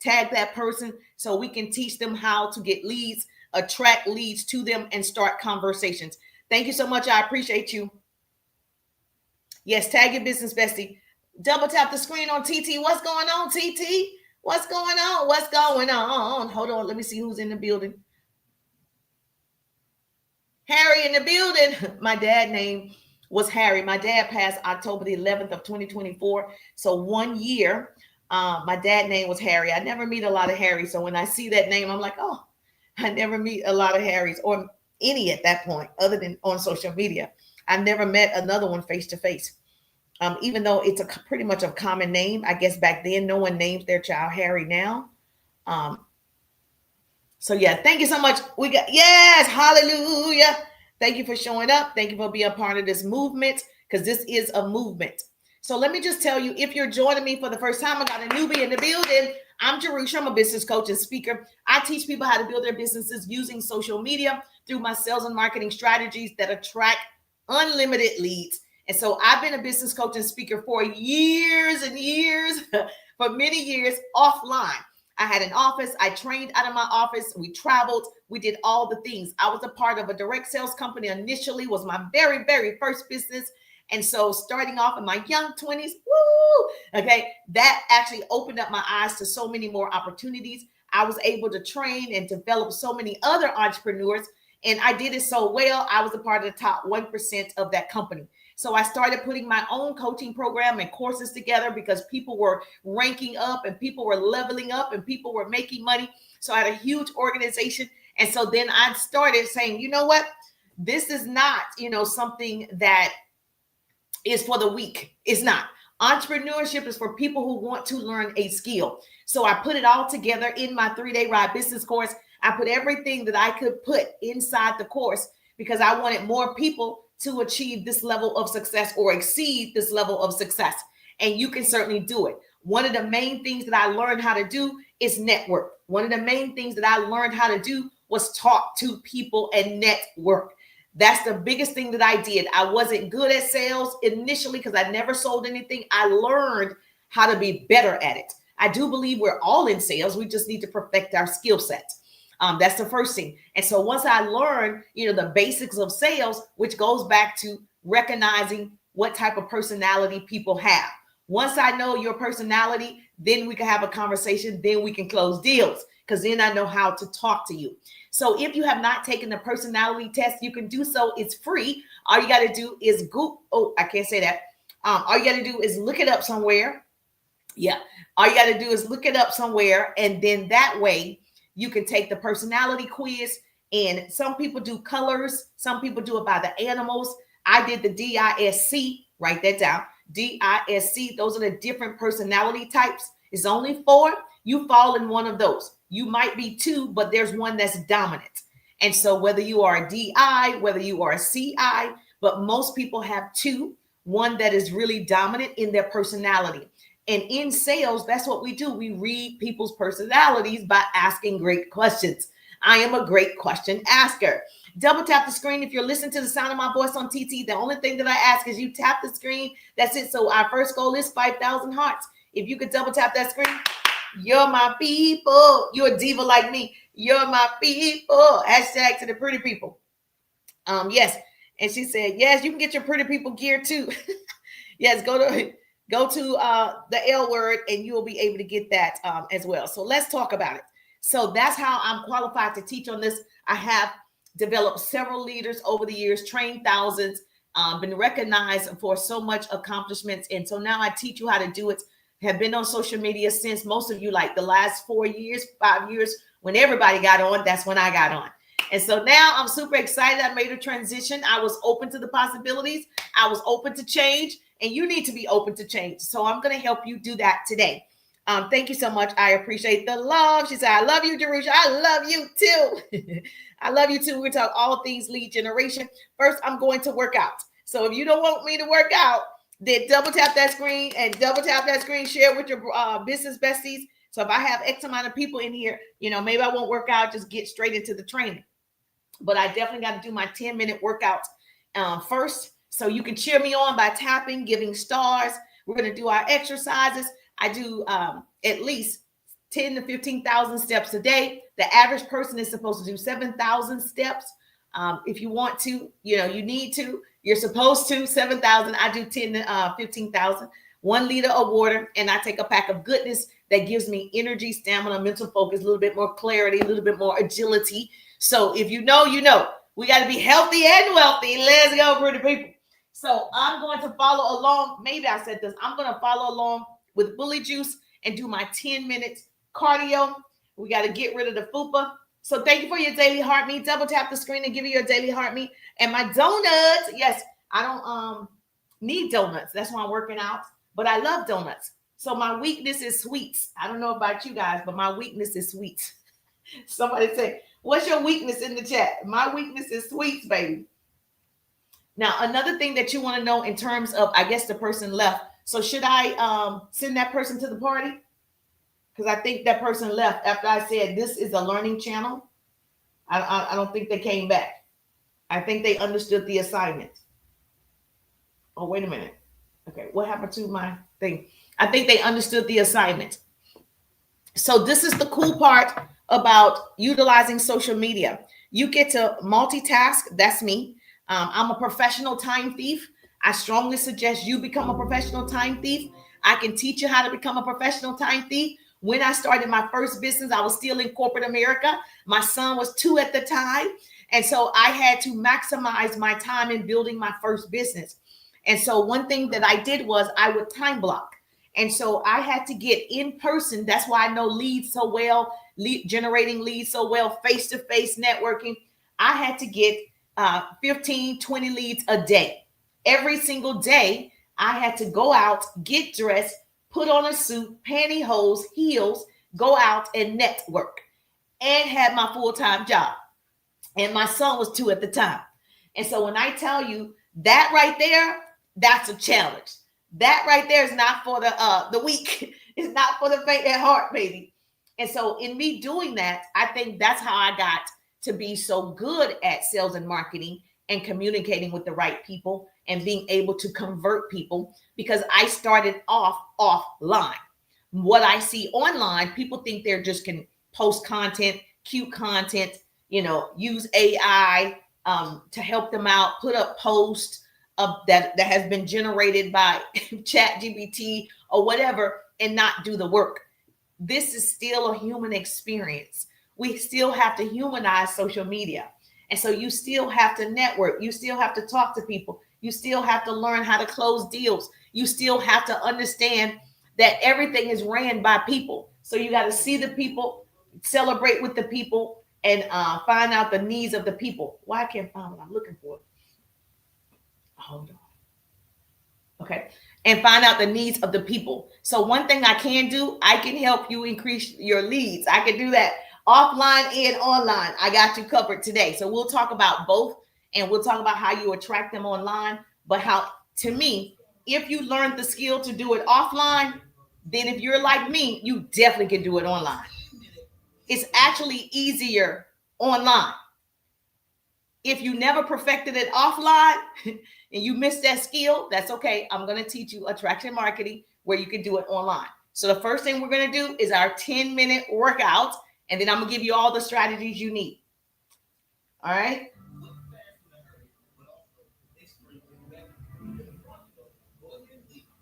tag that person so we can teach them how to get leads, attract leads to them, and start conversations. Thank you so much. I appreciate you. Yes, tag your business bestie. Double tap the screen on TT. What's going on, TT? What's going on? What's going on? Hold on. Let me see who's in the building. Harry in the building. My dad name was Harry. My dad passed October the 11th of 2024. So 1 year, my dad name was Harry. I never meet a lot of Harrys. So when I see that name, I'm like, oh, I never meet a lot of Harrys or any at that point, other than on social media. I never met another one face to face. Even though it's pretty much a common name, I guess back then no one names their child Harry now. So yeah, thank you so much. We got, yes, hallelujah. Thank you for showing up. Thank you for being a part of this movement, because this is a movement. So let me just tell you, if you're joining me for the first time, I got a newbie in the building. I'm Jerusha. I'm a business coach and speaker. I teach people how to build their businesses using social media through my sales and marketing strategies that attract unlimited leads. And so I've been a business coach and speaker for years and years, for many years offline. I had an office. I trained out of my office. We traveled. We did all the things. I was a part of a direct sales company initially, was my very, very first business. And so starting off in my young 20s, okay, that actually opened up my eyes to so many more opportunities. I was able to train and develop so many other entrepreneurs, and I did it so well. I was a part of the top 1% of that company. So I started putting my own coaching program and courses together because people were ranking up and people were leveling up and people were making money. So I had a huge organization. And so then I started saying, you know what? This is not, something that is for the weak. It's not. Entrepreneurship is for people who want to learn a skill. So I put it all together in my 3-day ride business course. I put everything that I could put inside the course because I wanted more people to achieve this level of success or exceed this level of success. And you can certainly do it. One of the main things that I learned how to do is network. One of the main things that I learned how to do was talk to people and network. That's the biggest thing that I did. I wasn't good at sales initially because I never sold anything. I learned how to be better at it. I do believe we're all in sales. We just need to perfect our skill set. That's the first thing. And so once I learned, the basics of sales, which goes back to recognizing what type of personality people have. Once I know your personality, then we can have a conversation. Then we can close deals because then I know how to talk to you. So if you have not taken the personality test, you can do so. It's free. All you got to do is Google. Oh, I can't say that. All you got to do is look it up somewhere. Yeah. All you got to do is look it up somewhere. And then that way, you can take the personality quiz, and some people do colors. Some people do it by the animals. I did the DISC, write that down. DISC, those are the different personality types. It's only 4. You fall in one of those. You might be 2, but there's one that's dominant. And so whether you are a DI, whether you are a CI, but most people have 2, one that is really dominant in their personality. And in sales, that's what we do. We read people's personalities by asking great questions. I am a great question asker. Double tap the screen if you're listening to the sound of my voice on TT. The only thing that I ask is you tap the screen. That's it. So our first goal is 5,000 hearts. If you could double tap that screen, you're my people. You're a diva like me. You're my people. Hashtag to the pretty people. Yes. And she said, yes, you can get your pretty people gear too. Yes, go to the L word and you will be able to get that as well. So let's talk about it. So that's how I'm qualified to teach on this. I have developed several leaders over the years, trained thousands, been recognized for so much accomplishments. And so now I teach you how to do it. Have been on social media since, most of you, like the last 4 years, 5 years, when everybody got on, that's when I got on. And so now I'm super excited. I made a transition. I was open to the possibilities. I was open to change, and you need to be open to change. So I'm going to help you do that today. Thank you so much. I appreciate the love. She said, I love you, Jerusha. I love you too. I love you too. We're going to talk all things lead generation. First, I'm going to work out. So if you don't want me to work out, then double tap that screen share with your business besties. So if I have X amount of people in here, maybe I won't work out, just get straight into the training. But I definitely got to do my 10-minute workout first. So you can cheer me on by tapping, giving stars. We're going to do our exercises. I do at least 10 to 15,000 steps a day. The average person is supposed to do 7,000 steps. If you want to, you need to, you're supposed to 7,000. I do 10 to 15,000. 1 liter of water, and I take a pack of goodness that gives me energy, stamina, mental focus, a little bit more clarity, a little bit more agility. So if you know, we got to be healthy and wealthy. Let's go, pretty people. So I'm going to follow along. Maybe I said this. I'm going to follow along with Bully Juice and do my 10 minutes cardio. We got to get rid of the FUPA. So thank you for your daily heartbeat. Double tap the screen and give you your daily heartbeat. And my donuts. Yes, I don't need donuts. That's why I'm working out. But I love donuts. So my weakness is sweets. I don't know about you guys, but my weakness is sweets. Somebody say, what's your weakness in the chat? My weakness is sweets, baby. Now, another thing that you want to know in terms of, I guess the person left. So should I send that person to the party? Because I think that person left after I said this is a learning channel. I don't think they came back. I think they understood the assignment. Oh, wait a minute. Okay, what happened to my thing? I think they understood the assignment. So this is the cool part about utilizing social media. You get to multitask. That's me. I'm a professional time thief. I strongly suggest you become a professional time thief. I can teach you how to become a professional time thief. When I started my first business, I was still in corporate America. My son was 2 at the time. And so I had to maximize my time in building my first business. And so one thing that I did was I would time block. And so I had to get in person. That's why I know leads so well, generating leads so well, face-to-face networking. I had to get 15, 20 leads a day. Every single day, I had to go out, get dressed, put on a suit, pantyhose, heels, go out and network, and had my full-time job. And my son was 2 at the time. And so when I tell you that right there, that's a challenge. That right there is not for the weak. It's not for the faint at heart, baby. And so in me doing that, I think that's how I got to be so good at sales and marketing and communicating with the right people and being able to convert people, because I started off offline. What I see online, people think they're just can post content, cute content, use AI to help them out, put up posts that has been generated by ChatGPT or whatever, and not do the work. This is still a human experience. We still have to humanize social media. And so you still have to network. You still have to talk to people. You still have to learn how to close deals. You still have to understand that everything is ran by people. So you got to see the people, celebrate with the people, and find out the needs of the people. Why I can't find what I'm looking for? Hold on. Okay. And find out the needs of the people. So one thing I can do, I can help you increase your leads. I can do that offline and online. I got you covered today. So we'll talk about both, and we'll talk about how you attract them online. But how, to me, if you learned the skill to do it offline, then if you're like me, you definitely can do it online. It's actually easier online. If you never perfected it offline and you missed that skill, that's okay. I'm going to teach you attraction marketing where you can do it online. So the first thing we're going to do is our 10-minute workout, and then I'm going to give you all the strategies you need. All right.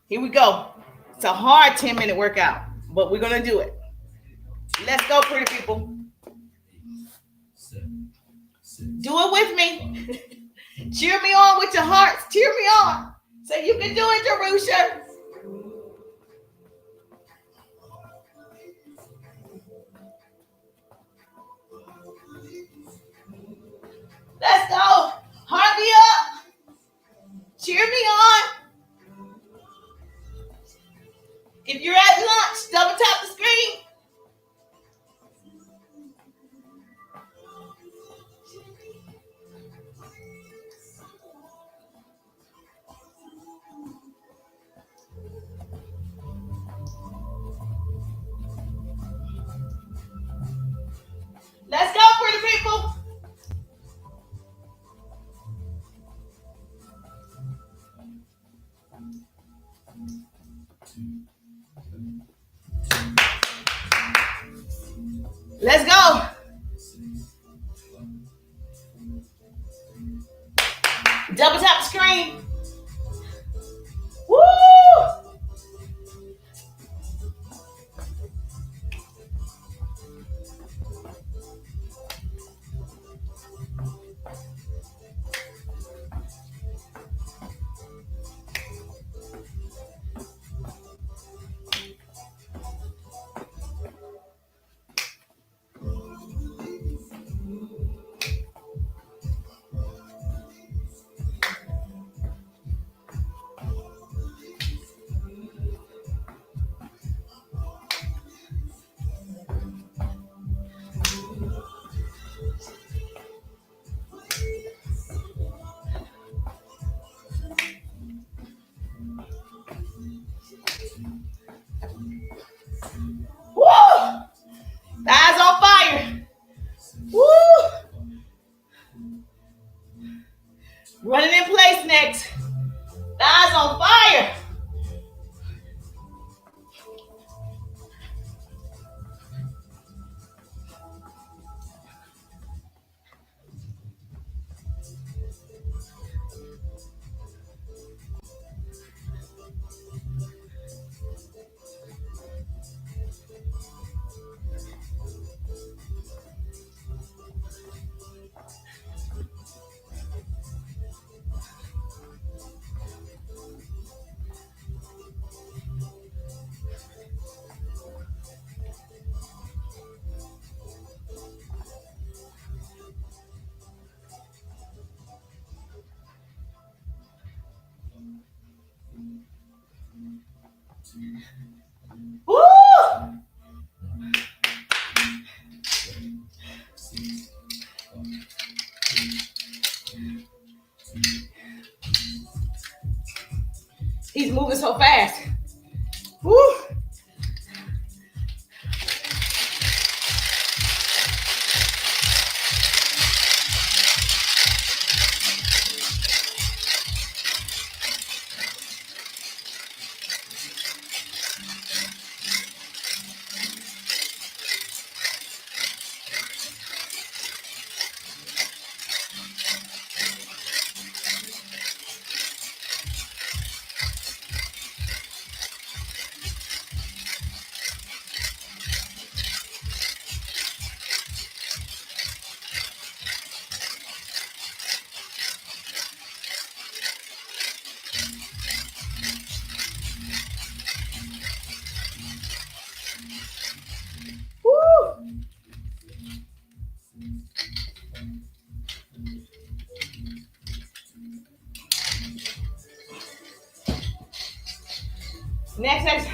Here we go. It's a hard 10-minute workout, but we're going to do it. Let's go, pretty people. Do it with me. Cheer me on with your hearts. Cheer me on. So you can do it, Jerusha. Let's go. Heart me up. Cheer me on. If you're at lunch, double tap the screen. Let's go. Double tap the screen. Woo! Woo! Eyes on fire. Woo! Running in place next. Eyes on fire. Woo! He's moving so fast. Woo! Next.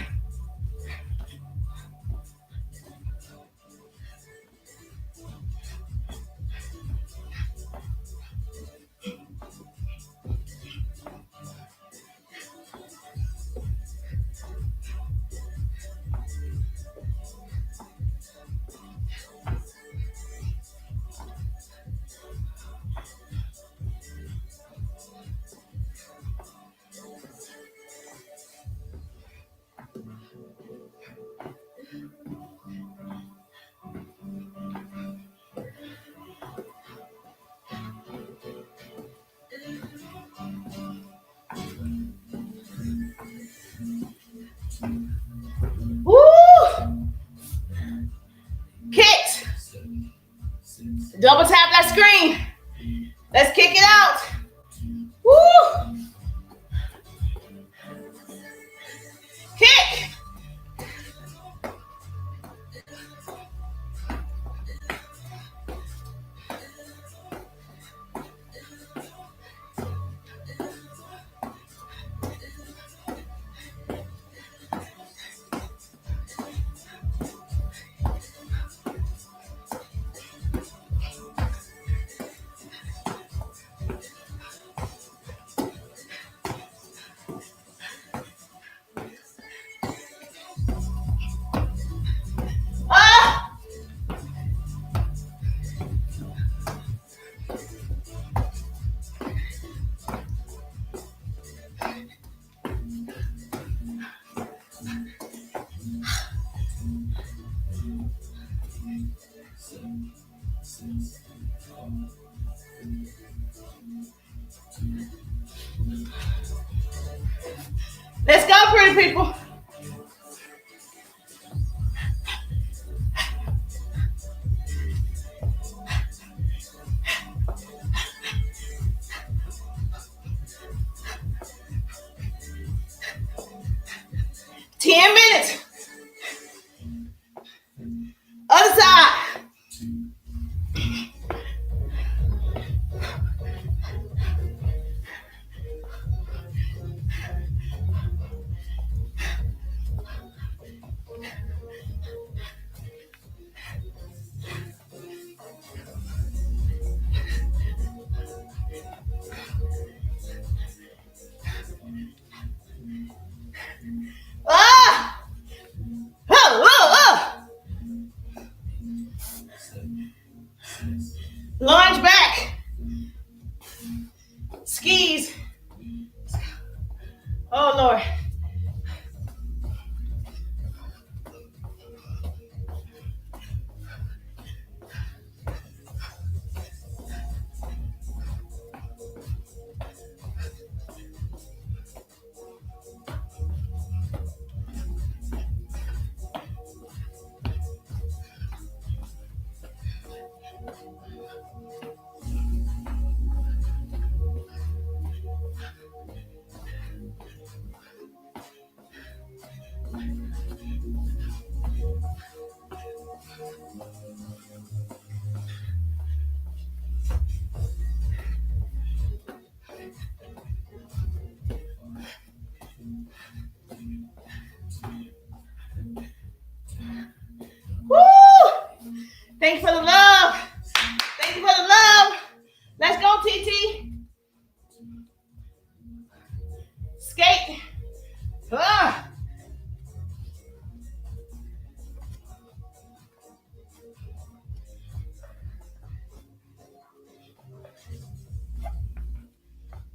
Woo! Kicks. Double tap that screen. Let's kick it out. Woo! Kick. Let's go, pretty people. Minutes. Other side. Lunge back. Skis. Oh, Lord. Woo! Thank you for the love. Thank you for the love. Let's go, TT. Skate.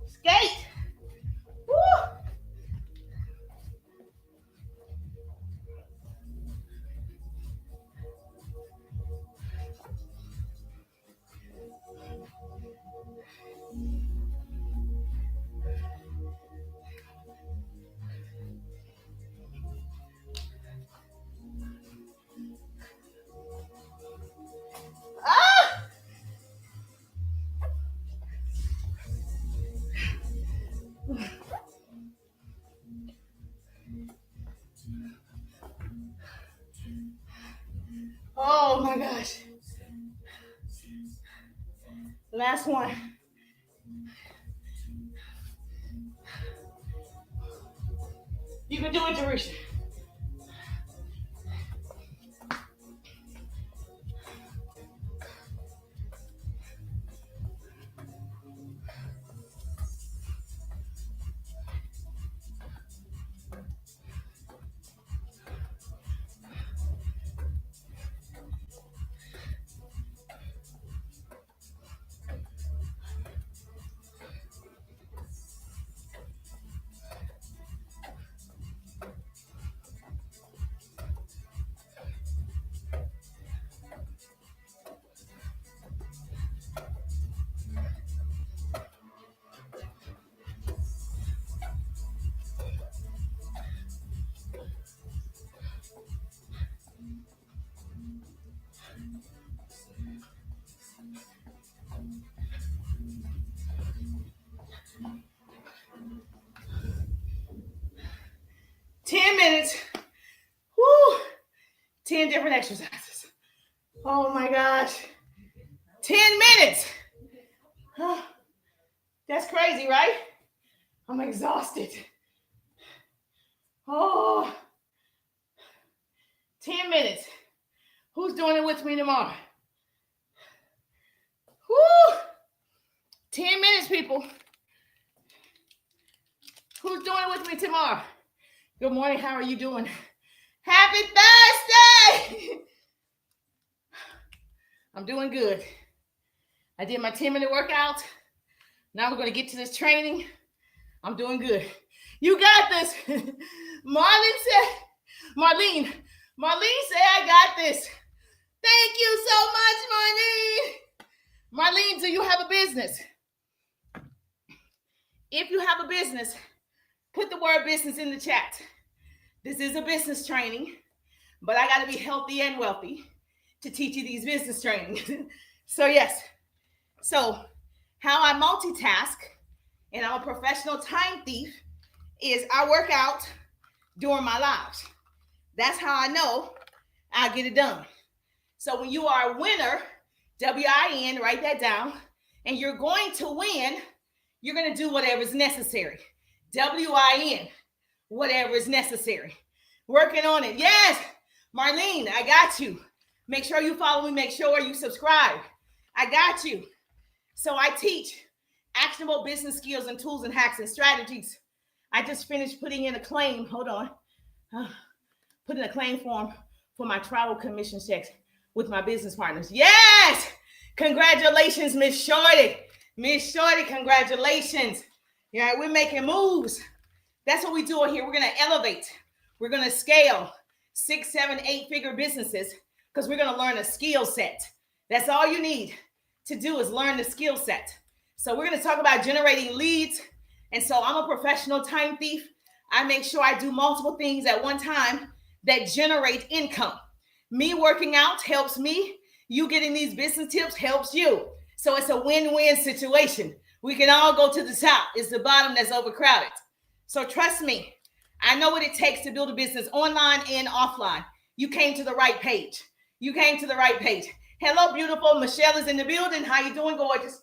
Skate. Woo! Oh my gosh. Last one. You can do it, Jerusha. Minutes. Woo! 10 different exercises. Oh my gosh. 10 minutes. That's crazy, right? I'm exhausted. Oh. 10 minutes. Who's doing it with me tomorrow? Woo! 10 minutes, people. Who's doing it with me tomorrow? Good morning. How are you doing? Happy Thursday! I'm doing good. I did my 10-minute workout. Now we're going to get to this training. I'm doing good. You got this. Marlene said, I got this. Thank you so much, Marlene. Marlene, do you have a business? If you have a business, put the word business in the chat. This is a business training, but I got to be healthy and wealthy to teach you these business trainings. So yes. So how I multitask, and I'm a professional time thief, is I work out during my lives. That's how I know I get it done. So when you are a winner, W-I-N, write that down, and you're going to win, you're going to do whatever is necessary. W-I-N, whatever is necessary. Working on it. Yes, Marlene, I got you. Make sure you follow me. Make sure you subscribe. I got you. So I teach actionable business skills and tools and hacks and strategies. I just finished putting in a claim. Hold on. Put in a claim form for my travel commission checks with my business partners. Yes! Congratulations, Miss Shorty. Miss Shorty, congratulations. Yeah, we're making moves. That's what we do here. We're going to elevate. We're going to scale 6, 7, 8-figure businesses because we're going to learn a skill set. That's all you need to do is learn the skill set. So we're going to talk about generating leads. And so I'm a professional time thief. I make sure I do multiple things at one time that generate income. Me working out helps me. You getting these business tips helps you. So it's a win-win situation. We can all go to the top. It's the bottom that's overcrowded. So trust me, I know what it takes to build a business online and offline. You came to the right page. You came to the right page. Hello, beautiful. Michelle is in the building. How you doing, gorgeous?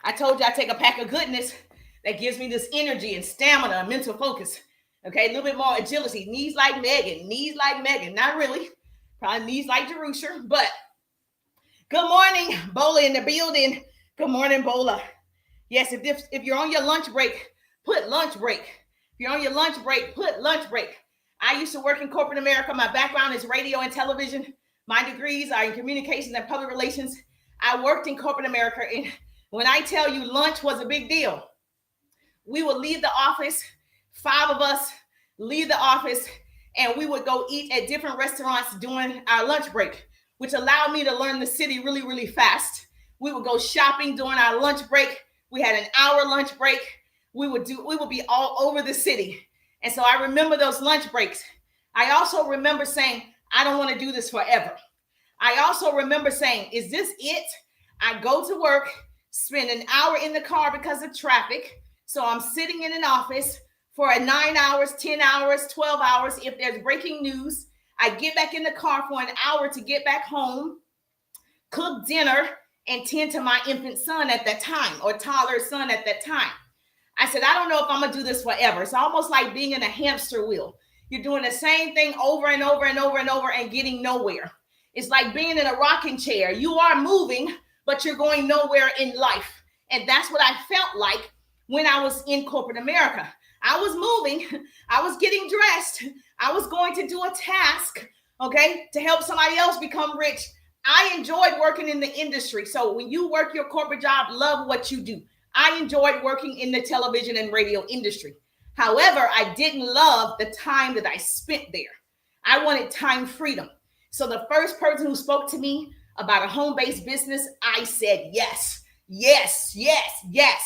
I told you I take a pack of goodness that gives me this energy and stamina and mental focus. Okay, a little bit more agility. Knees like Megan. Not really. Probably knees like Jerusha, but good morning, Bola in the building. Good morning, Bola. Yes, if you're on your lunch break, put lunch break. If you're on your lunch break, put lunch break. I used to work in corporate America. My background is radio and television. My degrees are in communications and public relations. I worked in corporate America, and when I tell you lunch was a big deal, we would leave the office, 5 of us leave the office, and we would go eat at different restaurants during our lunch break, which allowed me to learn the city really, really fast. We would go shopping during our lunch break. We had an hour lunch break. We would be all over the city. And so I remember those lunch breaks. I also remember saying, I don't want to do this forever. I also remember saying, is this it? I go to work, spend an hour in the car because of traffic. So I'm sitting in an office for 9 hours, 10 hours, 12 hours. If there's breaking news, I get back in the car for an hour to get back home, cook dinner, and tend to my infant son at that time, or toddler son at that time. I said, I don't know if I'm going to do this forever. It's almost like being in a hamster wheel. You're doing the same thing over and over and over and over and getting nowhere. It's like being in a rocking chair. You are moving, but you're going nowhere in life. And that's what I felt like when I was in corporate America. I was moving. I was getting dressed. I was going to do a task, okay, to help somebody else become rich. I enjoyed working in the industry. So when you work your corporate job, love what you do. I enjoyed working in the television and radio industry. However, I didn't love the time that I spent there. I wanted time freedom. So the first person who spoke to me about a home-based business, I said yes, yes, yes, yes.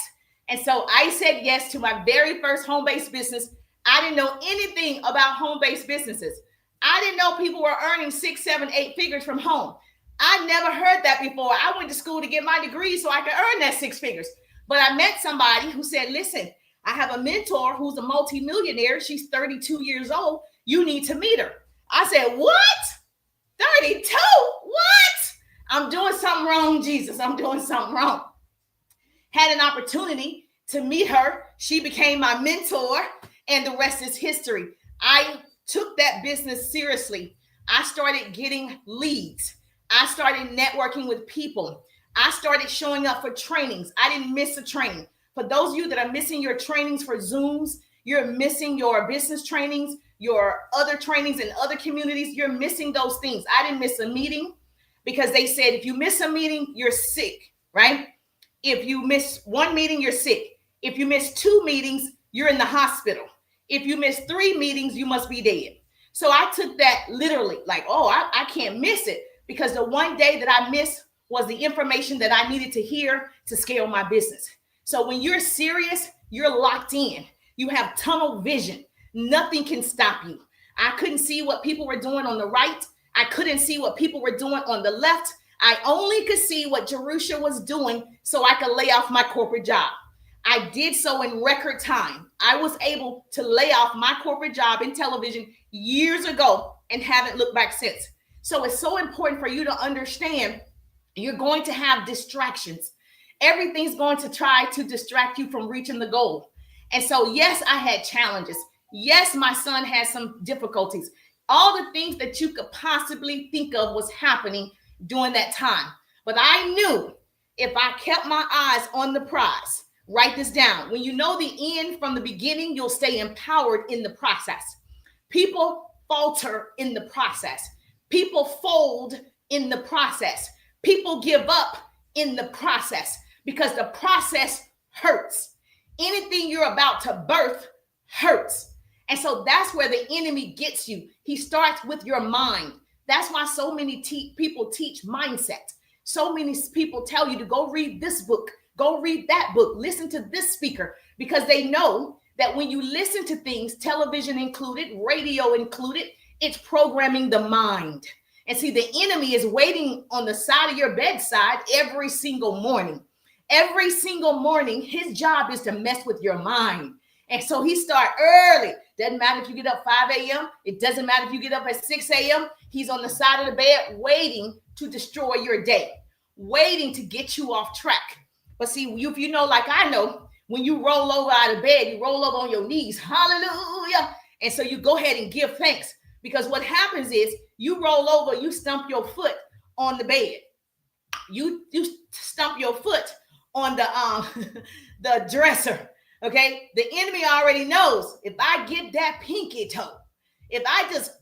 And so I said yes to my very first home-based business. I didn't know anything about home-based businesses. I didn't know people were earning 6, 7, 8 figures from home. I never heard that before. I went to school to get my degree so I could earn that 6 figures. But I met somebody who said, listen, I have a mentor who's a multimillionaire. She's 32 years old. You need to meet her. I said, what? 32? What? I'm doing something wrong, Jesus. I'm doing something wrong. Had an opportunity to meet her. She became my mentor, and the rest is history. I took that business seriously. I started getting leads. I started networking with people. I started showing up for trainings. I didn't miss a training. For those of you that are missing your trainings for Zooms, you're missing your business trainings, your other trainings in other communities, you're missing those things. I didn't miss a meeting because they said if you miss a meeting, you're sick, right? If you miss one meeting, you're sick. If you miss 2 meetings, you're in the hospital. If you miss 3 meetings, you must be dead. So I took that literally, like, oh, I can't miss it, because the one day that I missed was the information that I needed to hear to scale my business. So when you're serious, you're locked in. You have tunnel vision. Nothing can stop you. I couldn't see what people were doing on the right. I couldn't see what people were doing on the left. I only could see what Jerusha was doing so I could lay off my corporate job. I did so in record time. I was able to lay off my corporate job in television years ago and haven't looked back since. So it's so important for you to understand you're going to have distractions. Everything's going to try to distract you from reaching the goal. And so, yes, I had challenges. Yes, my son had some difficulties. All the things that you could possibly think of was happening during that time. But I knew if I kept my eyes on the prize, write this down. When you know the end from the beginning, you'll stay empowered in the process. People falter in the process. People fold in the process. People give up in the process because the process hurts. Anything you're about to birth hurts. And so that's where the enemy gets you. He starts with your mind. That's why so many people teach mindset. So many people tell you to go read this book, go read that book, listen to this speaker, because they know that when you listen to things, television included, radio included, it's programming the mind. And see, the enemy is waiting on the side of your bedside every single morning. Every single morning, his job is to mess with your mind. And so he starts early. Doesn't matter if you get up 5 a.m. It doesn't matter if you get up at 6 a.m. He's on the side of the bed waiting to destroy your day, waiting to get you off track. But see, if you know, like I know, when you roll over out of bed, you roll over on your knees. Hallelujah. And so you go ahead and give thanks, because what happens is you roll over, you stump your foot on the bed. You stump your foot on the the dresser. Okay, the enemy already knows if I get that pinky toe, if I just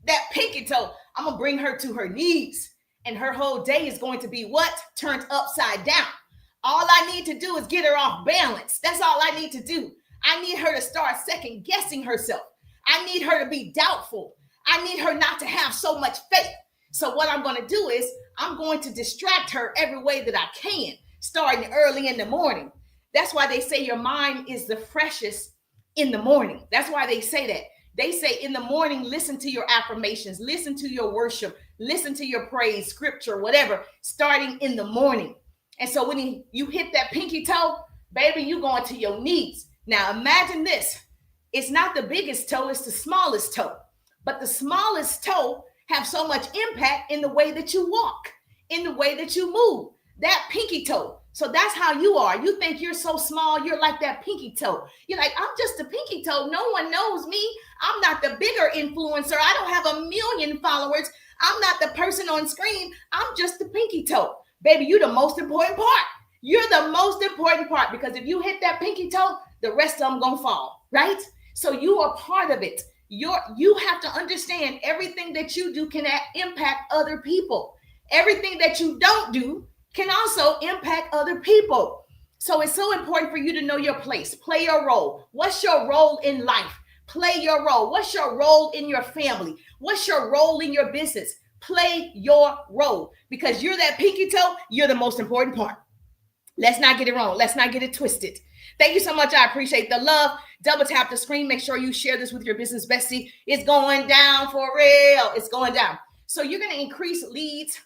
that pinky toe, I'm gonna bring her to her knees, and her whole day is going to be what? Turned upside down. All I need to do is get her off balance. That's all I need to do. I need her to start second guessing herself. I need her to be doubtful. I need her not to have so much faith. So what I'm going to do is I'm going to distract her every way that I can, starting early in the morning. That's why they say your mind is the freshest in the morning. That's why they say that. They say in the morning, listen to your affirmations, listen to your worship, listen to your praise, scripture, whatever, starting in the morning. And so when you hit that pinky toe, baby, you going to your knees. Now imagine this. It's not the biggest toe, it's the smallest toe. But the smallest toe have so much impact in the way that you walk, in the way that you move. That pinky toe. So that's how you are. You think you're so small, you're like that pinky toe. You're like, I'm just a pinky toe. No one knows me. I'm not the bigger influencer. I don't have 1 million followers. I'm not the person on screen. I'm just the pinky toe. Baby, you're the most important part. You're the most important part, because if you hit that pinky toe, the rest of them gonna fall, right? So you are part of it. You have to understand everything that you do can impact other people. Everything that you don't do can also impact other people. So it's so important for you to know your place. Play your role. What's your role in life? Play your role. What's your role in your family? What's your role in your business? Play your role, because you're that pinky toe. You're the most important part. Let's not get it wrong. Let's not get it twisted. Thank you so much. I appreciate the love. Double tap the screen. Make sure you share this with your business bestie. It's going down for real. It's going down. So you're going to increase leads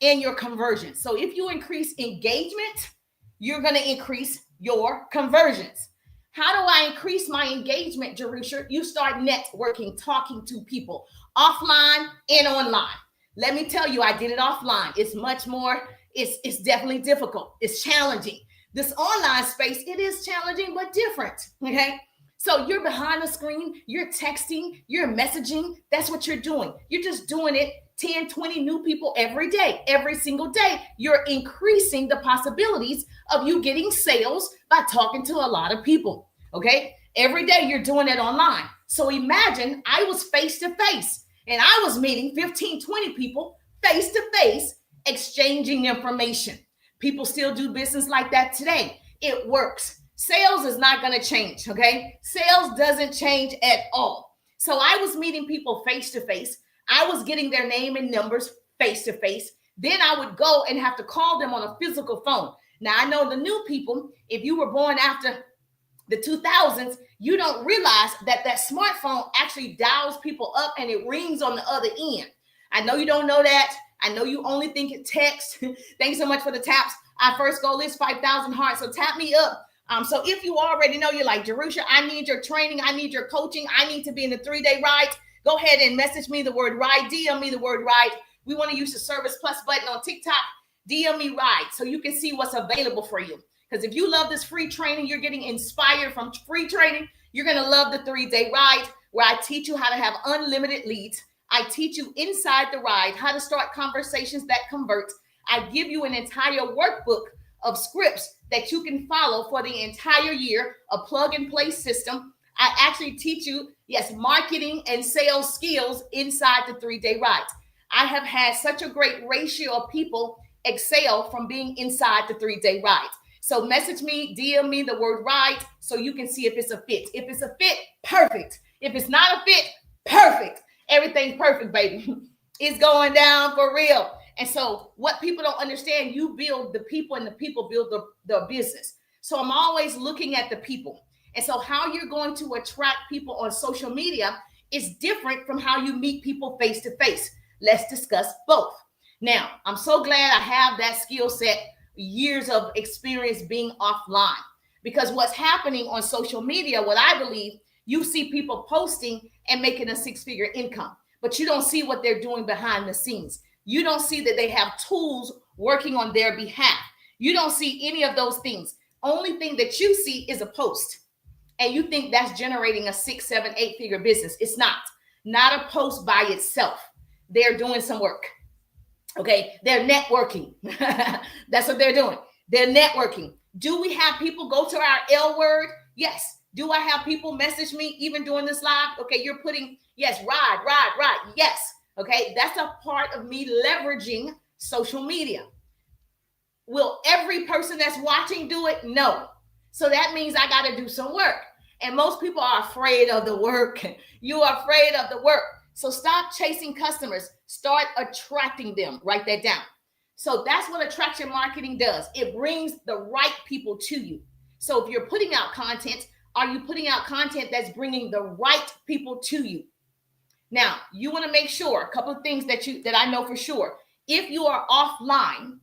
and your conversions. So if you increase engagement, you're going to increase your conversions. How do I increase my engagement, Jerusha? You start networking, talking to people offline and online. Let me tell you, I did it offline. It's much more, it's definitely difficult. It's challenging. This online space, it is challenging, but different, okay? So you're behind the screen, you're texting, you're messaging. That's what you're doing. You're just doing it 10, 20 new people every day, every single day. You're increasing the possibilities of you getting sales by talking to a lot of people, okay? Every day you're doing it online. So imagine I was face to face and I was meeting 15, 20 people face to face, exchanging information. People still do business like that today. It works. Sales is not going to change, okay? Sales doesn't change at all. So I was meeting people face to face. I was getting their name and numbers face to face. Then I would go and have to call them on a physical phone. Now, I know the new people, if you were born after the 2000s, you don't realize that that smartphone actually dials people up and it rings on the other end. I know you don't know that. I know you only think it text. Thanks so much for the taps. Our first goal is 5,000 hearts. So tap me up. So if you already know, you're like, Jerusha, I need your training. I need your coaching. I need to be in the 3-day ride. Go ahead and message me the word ride. DM me the word ride. We want to use the Service Plus button on TikTok. DM me ride so you can see what's available for you. Because if you love this free training, you're getting inspired from free training, you're going to love the 3-day ride where I teach you how to have unlimited leads. I teach you inside the ride how to start conversations that convert. I give you an entire workbook of scripts that you can follow for the entire year, a plug and play system. I actually teach you, yes, marketing and sales skills inside the 3-day ride. I have had such a great ratio of people excel from being inside the 3-day ride. So message me, DM me the word ride so you can see if it's a fit. If it's a fit, perfect. If it's not a fit, perfect. Everything's perfect, baby. It's going down for real. And so what people don't understand, you build the people and the people build the business. So I'm always looking at the people. And so how you're going to attract people on social media is different from how you meet people face to face. Let's discuss both. Now, I'm so glad I have that skill set, years of experience being offline, because what's happening on social media, what I believe, you see people posting and making a 6-figure income, but you don't see what they're doing behind the scenes. You don't see that they have tools working on their behalf. You don't see any of those things. Only thing that you see is a post, and you think that's generating a 6, 7, 8-figure business. It's not a post by itself. They're doing some work. Okay, they're networking. That's what they're doing. They're networking. Do we have people go to our L word? Yes. Do I have people message me even during this live? Okay, you're putting, yes, ride. Yes. Okay, that's a part of me leveraging social media. Will every person that's watching do it? No. So that means I got to do some work. And most people are afraid of the work. You are afraid of the work. So stop chasing customers. Start attracting them. Write that down. So that's what attraction marketing does. It brings the right people to you. So if you're putting out content, are you putting out content that's bringing the right people to you? Now, you want to make sure, a couple of things that I know for sure. If you are offline,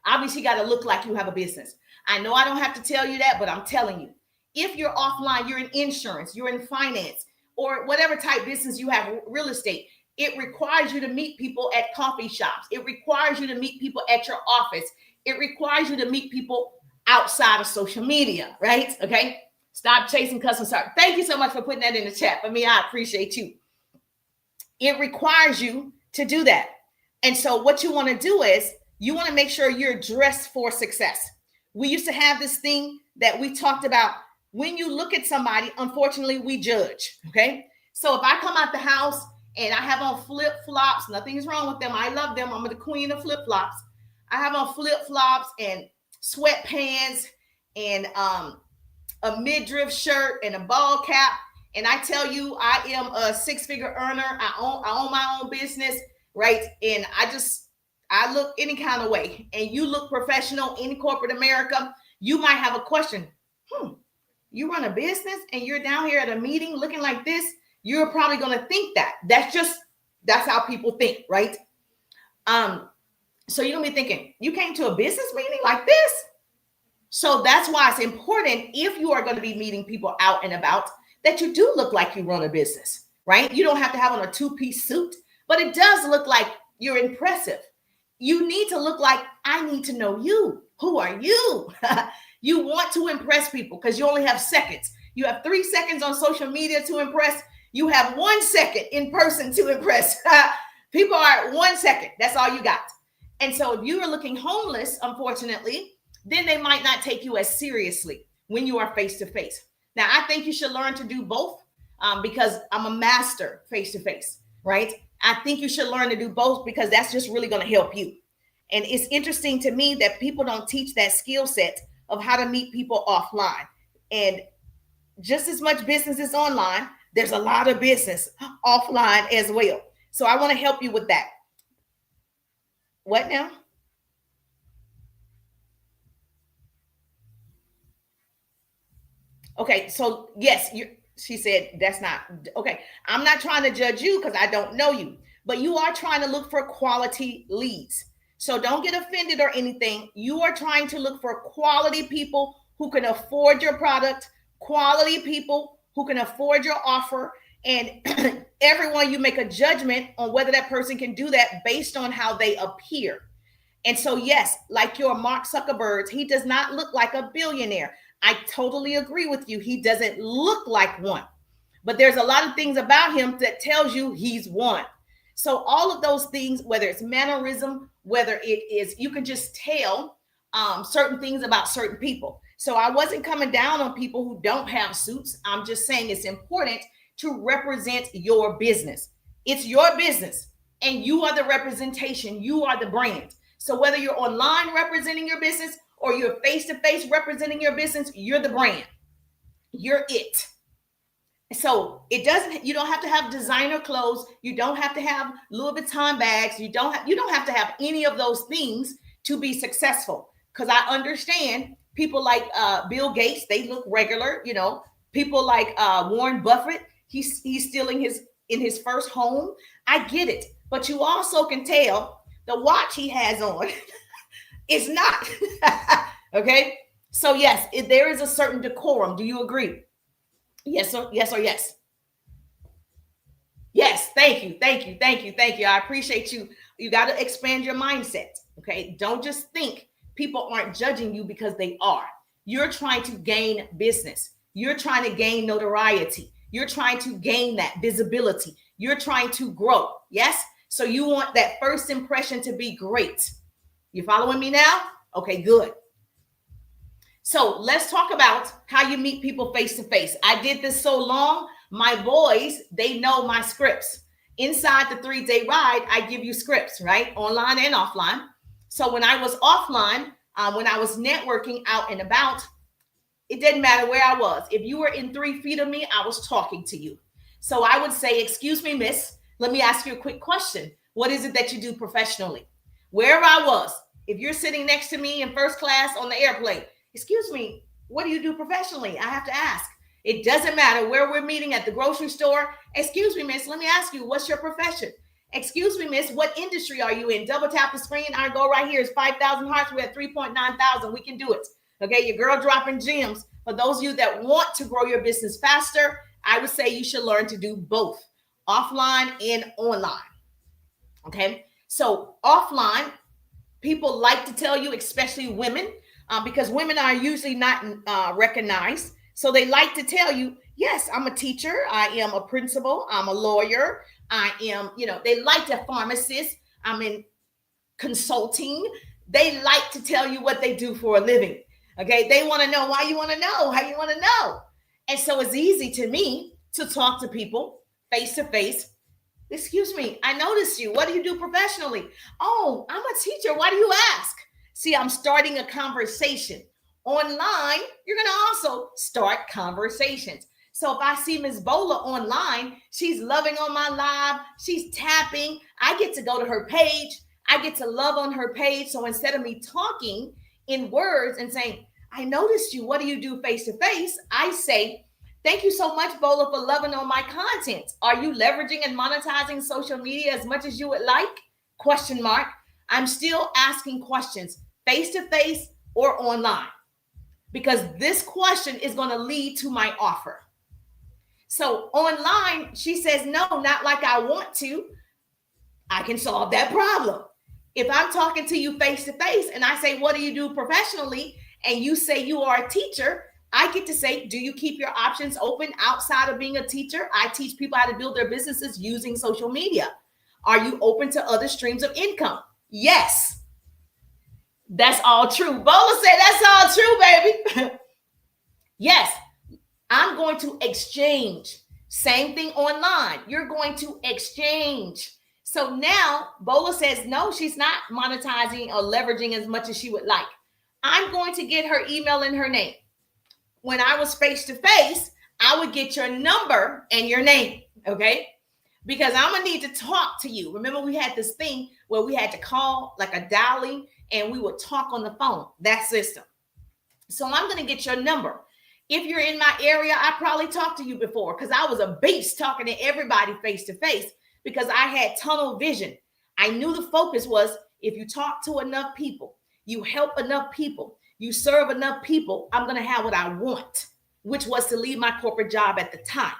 obviously you got to look like you have a business. I know I don't have to tell you that, but I'm telling you. If you're offline, you're in insurance, you're in finance, or whatever type business you have, real estate, it requires you to meet people at coffee shops. It requires you to meet people at your office. It requires you to meet people outside of social media, right? Okay. Stop chasing customers. Thank you so much for putting that in the chat. For me, I appreciate you. It requires you to do that. And so what you want to do is you want to make sure you're dressed for success. We used to have this thing that we talked about. When you look at somebody, unfortunately, we judge. Okay. So if I come out the house and I have on flip-flops, nothing's wrong with them. I love them. I'm the queen of flip-flops. I have on flip-flops and sweatpants and a midriff shirt and a ball cap. And I tell you, I am a 6-figure earner. I own my own business, right? And I look any kind of way. And you look professional in corporate America. You might have a question. You run a business and you're down here at a meeting looking like this. You're probably going to think that. That's how people think, right? So you're going to be thinking, you came to a business meeting like this? So that's why it's important, if you are going to be meeting people out and about, that you do look like you run a business, right? You don't have to have on a 2-piece suit, but it does look like you're impressive. You need to look like, I need to know you. Who are you? You want to impress people because you only have seconds. You have 3 seconds on social media to impress. You have 1 second in person to impress. People are 1 second. That's all you got. And so if you are looking homeless, unfortunately, then they might not take you as seriously when you are face to face. Now, I think you should learn to do both because I'm a master face to face, right? I think you should learn to do both because that's just really going to help you. And it's interesting to me that people don't teach that skill set of how to meet people offline. And just as much business is online, there's a lot of business offline as well. So I want to help you with that. What now? Okay, so yes, she said that's not okay. I'm not trying to judge you because I don't know you, but you are trying to look for quality leads. So don't get offended or anything. You are trying to look for quality people who can afford your product, quality people who can afford your offer, and everyone, you make a judgment on whether that person can do that based on how they appear. And so, yes, like your Mark Zuckerberg, he does not look like a billionaire. I totally agree with you. He doesn't look like one, but there's a lot of things about him that tells you he's one. So all of those things, whether it's mannerism, whether it is, you can just tell certain things about certain people. So I wasn't coming down on people who don't have suits. I'm just saying it's important to represent your business. It's your business and you are the representation. You are the brand. So whether you're online representing your business or you're face-to-face representing your business, you're the brand. You're it. So it doesn't, you don't have to have designer clothes. You don't have to have Louis Vuitton bags. You don't have to have any of those things to be successful. Because I understand people like Bill Gates, they look regular, you know. People like Warren Buffett, he's still in his first home. I get it. But you also can tell the watch he has on is not. Okay. So yes, there is a certain decorum. Do you agree? Yes or yes or yes? Yes. Thank you. Thank you. Thank you. Thank you. I appreciate you. You got to expand your mindset. Okay. Don't just think people aren't judging you because they are. You're trying to gain business. You're trying to gain notoriety. You're trying to gain that visibility. You're trying to grow. Yes. So you want that first impression to be great. You following me now? Okay, good. So let's talk about how you meet people face to face. I did this so long. My boys, they know my scripts. Inside the 3-day ride, I give you scripts, right? Online and offline. So when I was offline, when I was networking out and about, it didn't matter where I was. If you were in 3 feet of me, I was talking to you. So I would say, excuse me, miss, let me ask you a quick question. What is it that you do professionally? Wherever I was, if you're sitting next to me in first class on the airplane, excuse me, what do you do professionally? I have to ask. It doesn't matter where we're meeting, at the grocery store. Excuse me, miss, let me ask you, what's your profession? Excuse me, miss, what industry are you in? Double tap the screen. I go right here. It's 5,000 hearts. We're at 3,900. We can do it. Okay, your girl dropping gems. For those of you that want to grow your business faster, I would say you should learn to do both, offline and online. Okay, so offline, people like to tell you, especially women, because women are usually not recognized. So they like to tell you, yes, I'm a teacher. I am a principal. I'm a lawyer. I am, they like to pharmacist. I'm in consulting. They like to tell you what they do for a living. Okay. They want to know why you want to know, how you want to know. And so it's easy to me to talk to people face to face. Excuse me, I noticed you. What do you do professionally? Oh, I'm a teacher. Why do you ask? See, I'm starting a conversation. Online, you're going to also start conversations. So if I see Ms. Bola online, she's loving on my live, she's tapping. I get to go to her page. I get to love on her page. So instead of me talking in words and saying, I noticed you, what do you do face to face? I say, thank you so much, Bola, for loving on my content. Are you leveraging and monetizing social media as much as you would like? Question mark. I'm still asking questions face to face or online, because this question is going to lead to my offer. So online, she says, no, not like I want to. I can solve that problem. If I'm talking to you face to face and I say, what do you do professionally? And you say you are a teacher, I get to say, do you keep your options open outside of being a teacher? I teach people how to build their businesses using social media. Are you open to other streams of income? Yes. That's all true. Bola said that's all true, baby. Yes. I'm going to exchange. Same thing online. You're going to exchange. So now Bola says, no, she's not monetizing or leveraging as much as she would like. I'm going to get her email and her name. When I was face to face, I would get your number and your name, okay? Because I'm gonna need to talk to you. Remember, we had this thing where we had to call like a dialing and we would talk on the phone, that system. So I'm gonna get your number. If you're in my area, I probably talked to you before because I was a beast talking to everybody face to face because I had tunnel vision. I knew the focus was if you talk to enough people, you help enough people, you serve enough people, I'm going to have what I want, which was to leave my corporate job at the time.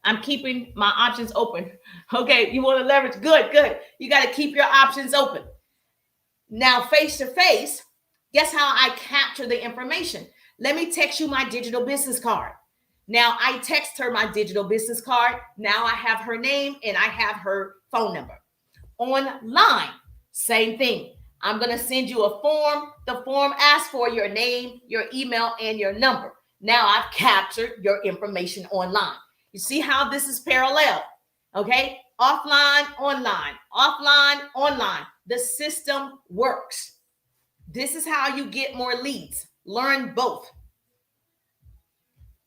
I'm keeping my options open. Okay, you want to leverage? Good, good. You got to keep your options open. Now, face to face, guess how I capture the information? Let me text you my digital business card. Now, I text her my digital business card. Now I have her name and I have her phone number. Online, same thing. I'm going to send you a form. The form asks for your name, your email, and your number. Now I've captured your information online. You see how this is parallel, okay? Offline, online, offline, online. The system works. This is how you get more leads. Learn both.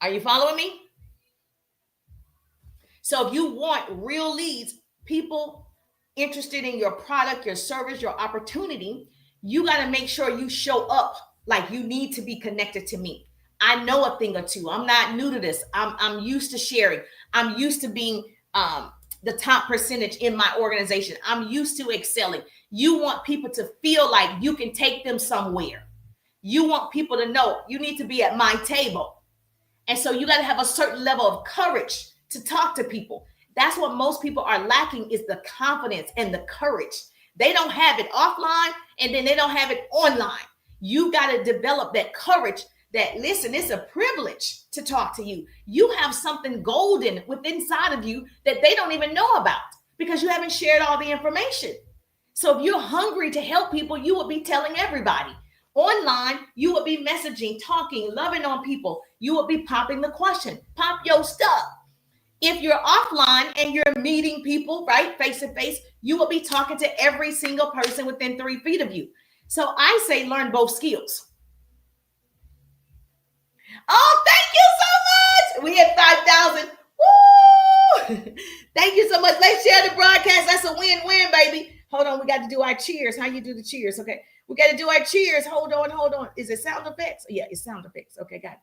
Are you following me? So if you want real leads, people interested in your product, your service, your opportunity, you got to make sure you show up like you need to be connected to me. I know a thing or two. I'm not new to this. I'm used to sharing. I'm used to being the top percentage in my organization. I'm used to excelling. You want people to feel like you can take them somewhere. You want people to know you need to be at my table. And so you got to have a certain level of courage to talk to people. That's what most people are lacking is the confidence and the courage. They don't have it offline and then they don't have it online. You got to develop that courage that, listen, it's a privilege to talk to you. You have something golden within inside of you that they don't even know about because you haven't shared all the information. So if you're hungry to help people, you would be telling everybody. Online, you would be messaging, talking, loving on people. You would be popping the question, pop your stuff. If you're offline and you're meeting people, right, face to face, you will be talking to every single person within 3 feet of you. So I say learn both skills. Oh, thank you so much. We had 5,000. Woo! Thank you so much. Let's share the broadcast. That's a win-win, baby. Hold on. We got to do our cheers. How you do the cheers? Okay. We got to do our cheers. Hold on. Hold on. Is it sound effects? Yeah, it's sound effects. Okay, got it.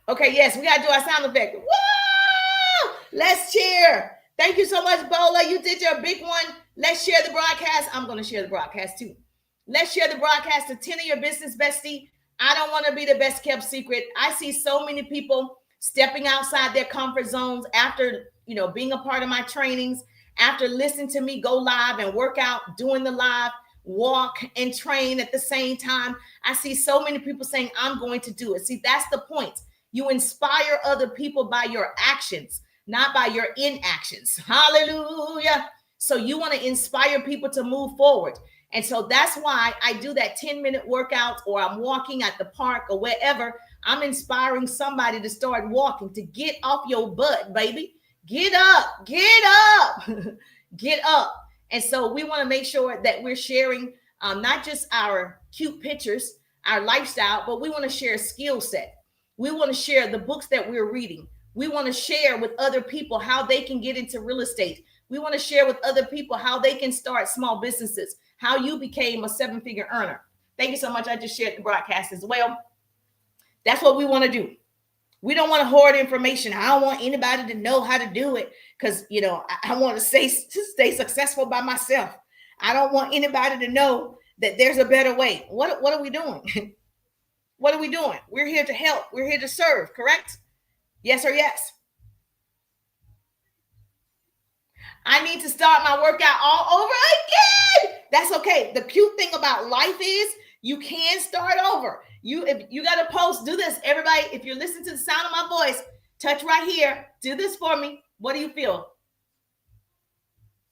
Okay, yes, we got to do our sound effect. Woo! Let's cheer. Thank you so much, Bola. You did your big one. Let's share the broadcast. I'm going to share the broadcast too. Let's share the broadcast to 10 of your business bestie. I don't want to be the best kept secret. I see so many people stepping outside their comfort zones after, being a part of my trainings, after listening to me go live and work out, doing the live, walk and train at the same time. I see so many people saying, I'm going to do it. See, that's the point. You inspire other people by your actions, not by your inactions. Hallelujah. So you want to inspire people to move forward. And so that's why I do that 10-minute workout, or I'm walking at the park or wherever. I'm inspiring somebody to start walking, to get off your butt, baby. Get up, get up, get up. And so we want to make sure that we're sharing not just our cute pictures, our lifestyle, but we want to share a skill set. We want to share the books that we're reading. We want to share with other people how they can get into real estate. We want to share with other people how they can start small businesses, how you became a 7-figure earner. Thank you so much. I just shared the broadcast as well. That's what we want to do. We don't want to hoard information. I don't want anybody to know how to do it because, I want to stay successful by myself. I don't want anybody to know that there's a better way. What are we doing? What are we doing? We're here to help. We're here to serve, correct? Yes or yes? I need to start my workout all over again. That's okay. The cute thing about life is you can start over. If you got to post, do this. Everybody, if you're listening to the sound of my voice, touch right here. Do this for me. What do you feel?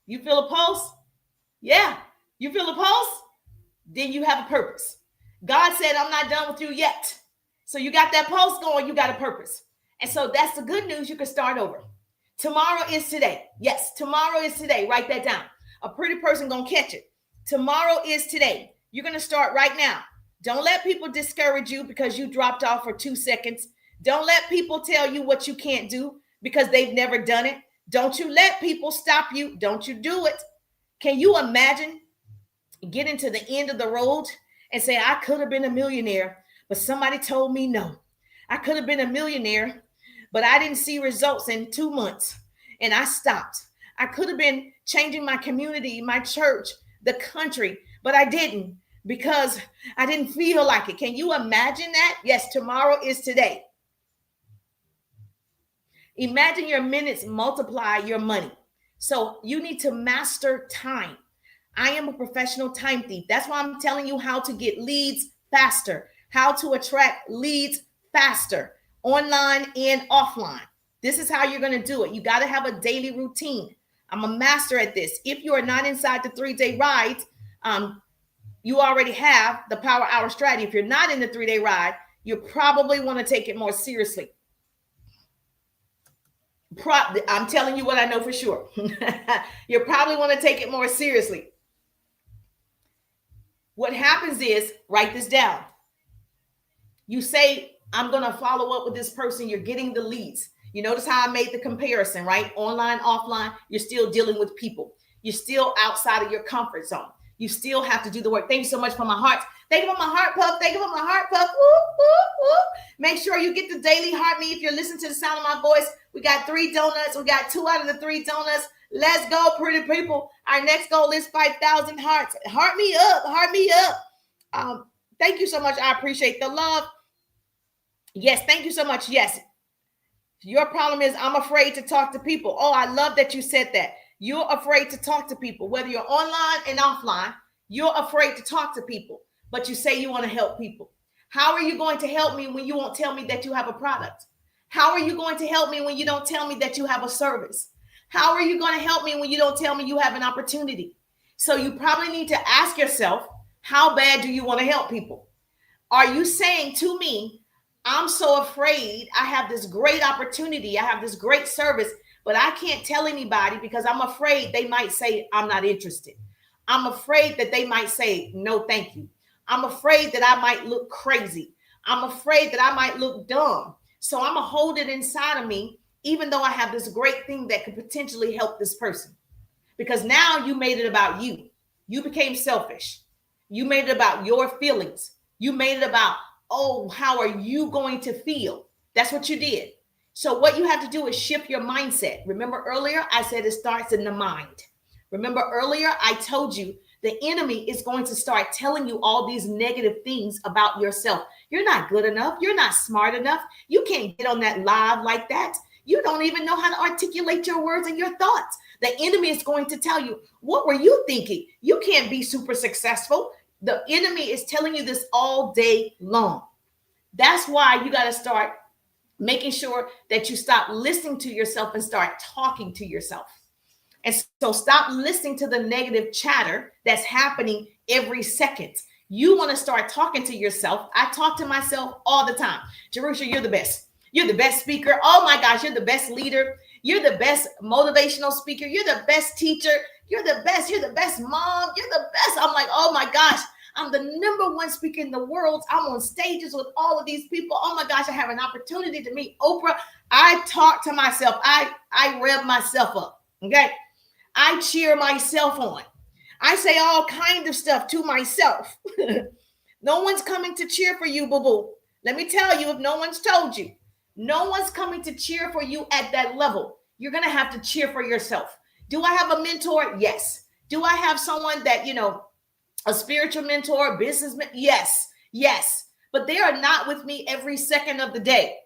You feel a pulse? Yeah. You feel a pulse? Then you have a purpose. God said, I'm not done with you yet. So you got that pulse going, you got a purpose. And so that's the good news. You can start over. Tomorrow is today. Yes, tomorrow is today. Write that down. A pretty person gonna catch it. Tomorrow is today. You're gonna start right now. Don't let people discourage you because you dropped off for 2 seconds. Don't let people tell you what you can't do because they've never done it. Don't you let people stop you. Don't you do it. Can you imagine getting to the end of the road and say, I could have been a millionaire, but somebody told me no. I could have been a millionaire, but I didn't see results in 2 months and I stopped. I could have been changing my community, my church, the country, but I didn't because I didn't feel like it. Can you imagine that? Yes, tomorrow is today. Imagine your minutes multiply your money. So you need to master time. I am a professional time thief. That's why I'm telling you how to get leads faster, how to attract leads faster, online and offline. This is how you're going to do it. You got to have a daily routine. I'm a master at this. If you are not inside the 3-day ride, you already have the Power Hour strategy. If you're not in the 3-day ride, you probably want to take it more seriously. I'm telling you what I know for sure. You probably want to take it more seriously. What happens is, write this down. You say, I'm going to follow up with this person. You're getting the leads. You notice how I made the comparison, right? Online, offline, you're still dealing with people. You're still outside of your comfort zone. You still have to do the work. Thank you so much for my heart. Thank you for my heart puff. Thank you for my heart puff. Whoop, whoop, whoop. Make sure you get the daily heart me. If you're listening to the sound of my voice, we got 3 donuts. We got 2 out of the 3 donuts. Let's go, pretty people. Our next goal is 5,000 hearts. Heart me up. Heart me up. Thank you so much. I appreciate the love. Yes, thank you so much. Yes. Your problem is I'm afraid to talk to people. Oh, I love that you said that. You're afraid to talk to people, whether you're online and offline. You're afraid to talk to people, but you say you want to help people. How are you going to help me when you won't tell me that you have a product? How are you going to help me when you don't tell me that you have a service? How are you going to help me when you don't tell me you have an opportunity? So you probably need to ask yourself, how bad do you want to help people? Are you saying to me, I'm so afraid, I have this great opportunity, I have this great service, but I can't tell anybody because I'm afraid they might say I'm not interested. I'm afraid that they might say, no, thank you. I'm afraid that I might look crazy. I'm afraid that I might look dumb. So I'm going to hold it inside of me, even though I have this great thing that could potentially help this person. Because now you made it about you. You became selfish. You made it about your feelings. You made it about, oh, how are you going to feel? That's what you did. So what you have to do is shift your mindset. Remember earlier, I said it starts in the mind. Remember earlier, I told you the enemy is going to start telling you all these negative things about yourself. You're not good enough. You're not smart enough. You can't get on that live like that. You don't even know how to articulate your words and your thoughts. The enemy is going to tell you, what were you thinking? You can't be super successful. The enemy is telling you this all day long. That's why you got to start making sure that you stop listening to yourself and start talking to yourself. And so stop listening to the negative chatter that's happening every second. You want to start talking to yourself. I talk to myself all the time. Jerusha, you're the best. You're the best speaker. Oh my gosh, you're the best leader. You're the best motivational speaker. You're the best teacher. You're the best. You're the best mom. You're the best. I'm like, oh my gosh, I'm the #1 speaker in the world. I'm on stages with all of these people. Oh my gosh, I have an opportunity to meet Oprah. I talk to myself. I rev myself up. Okay. I cheer myself on. I say all kinds of stuff to myself. No one's coming to cheer for you, boo-boo. Let me tell you, if no one's told you, no one's coming to cheer for you at that level. You're going to have to cheer for yourself. Do I have a mentor? Yes. Do I have someone that, a spiritual mentor, business mentor? Yes. Yes. But they are not with me every second of the day.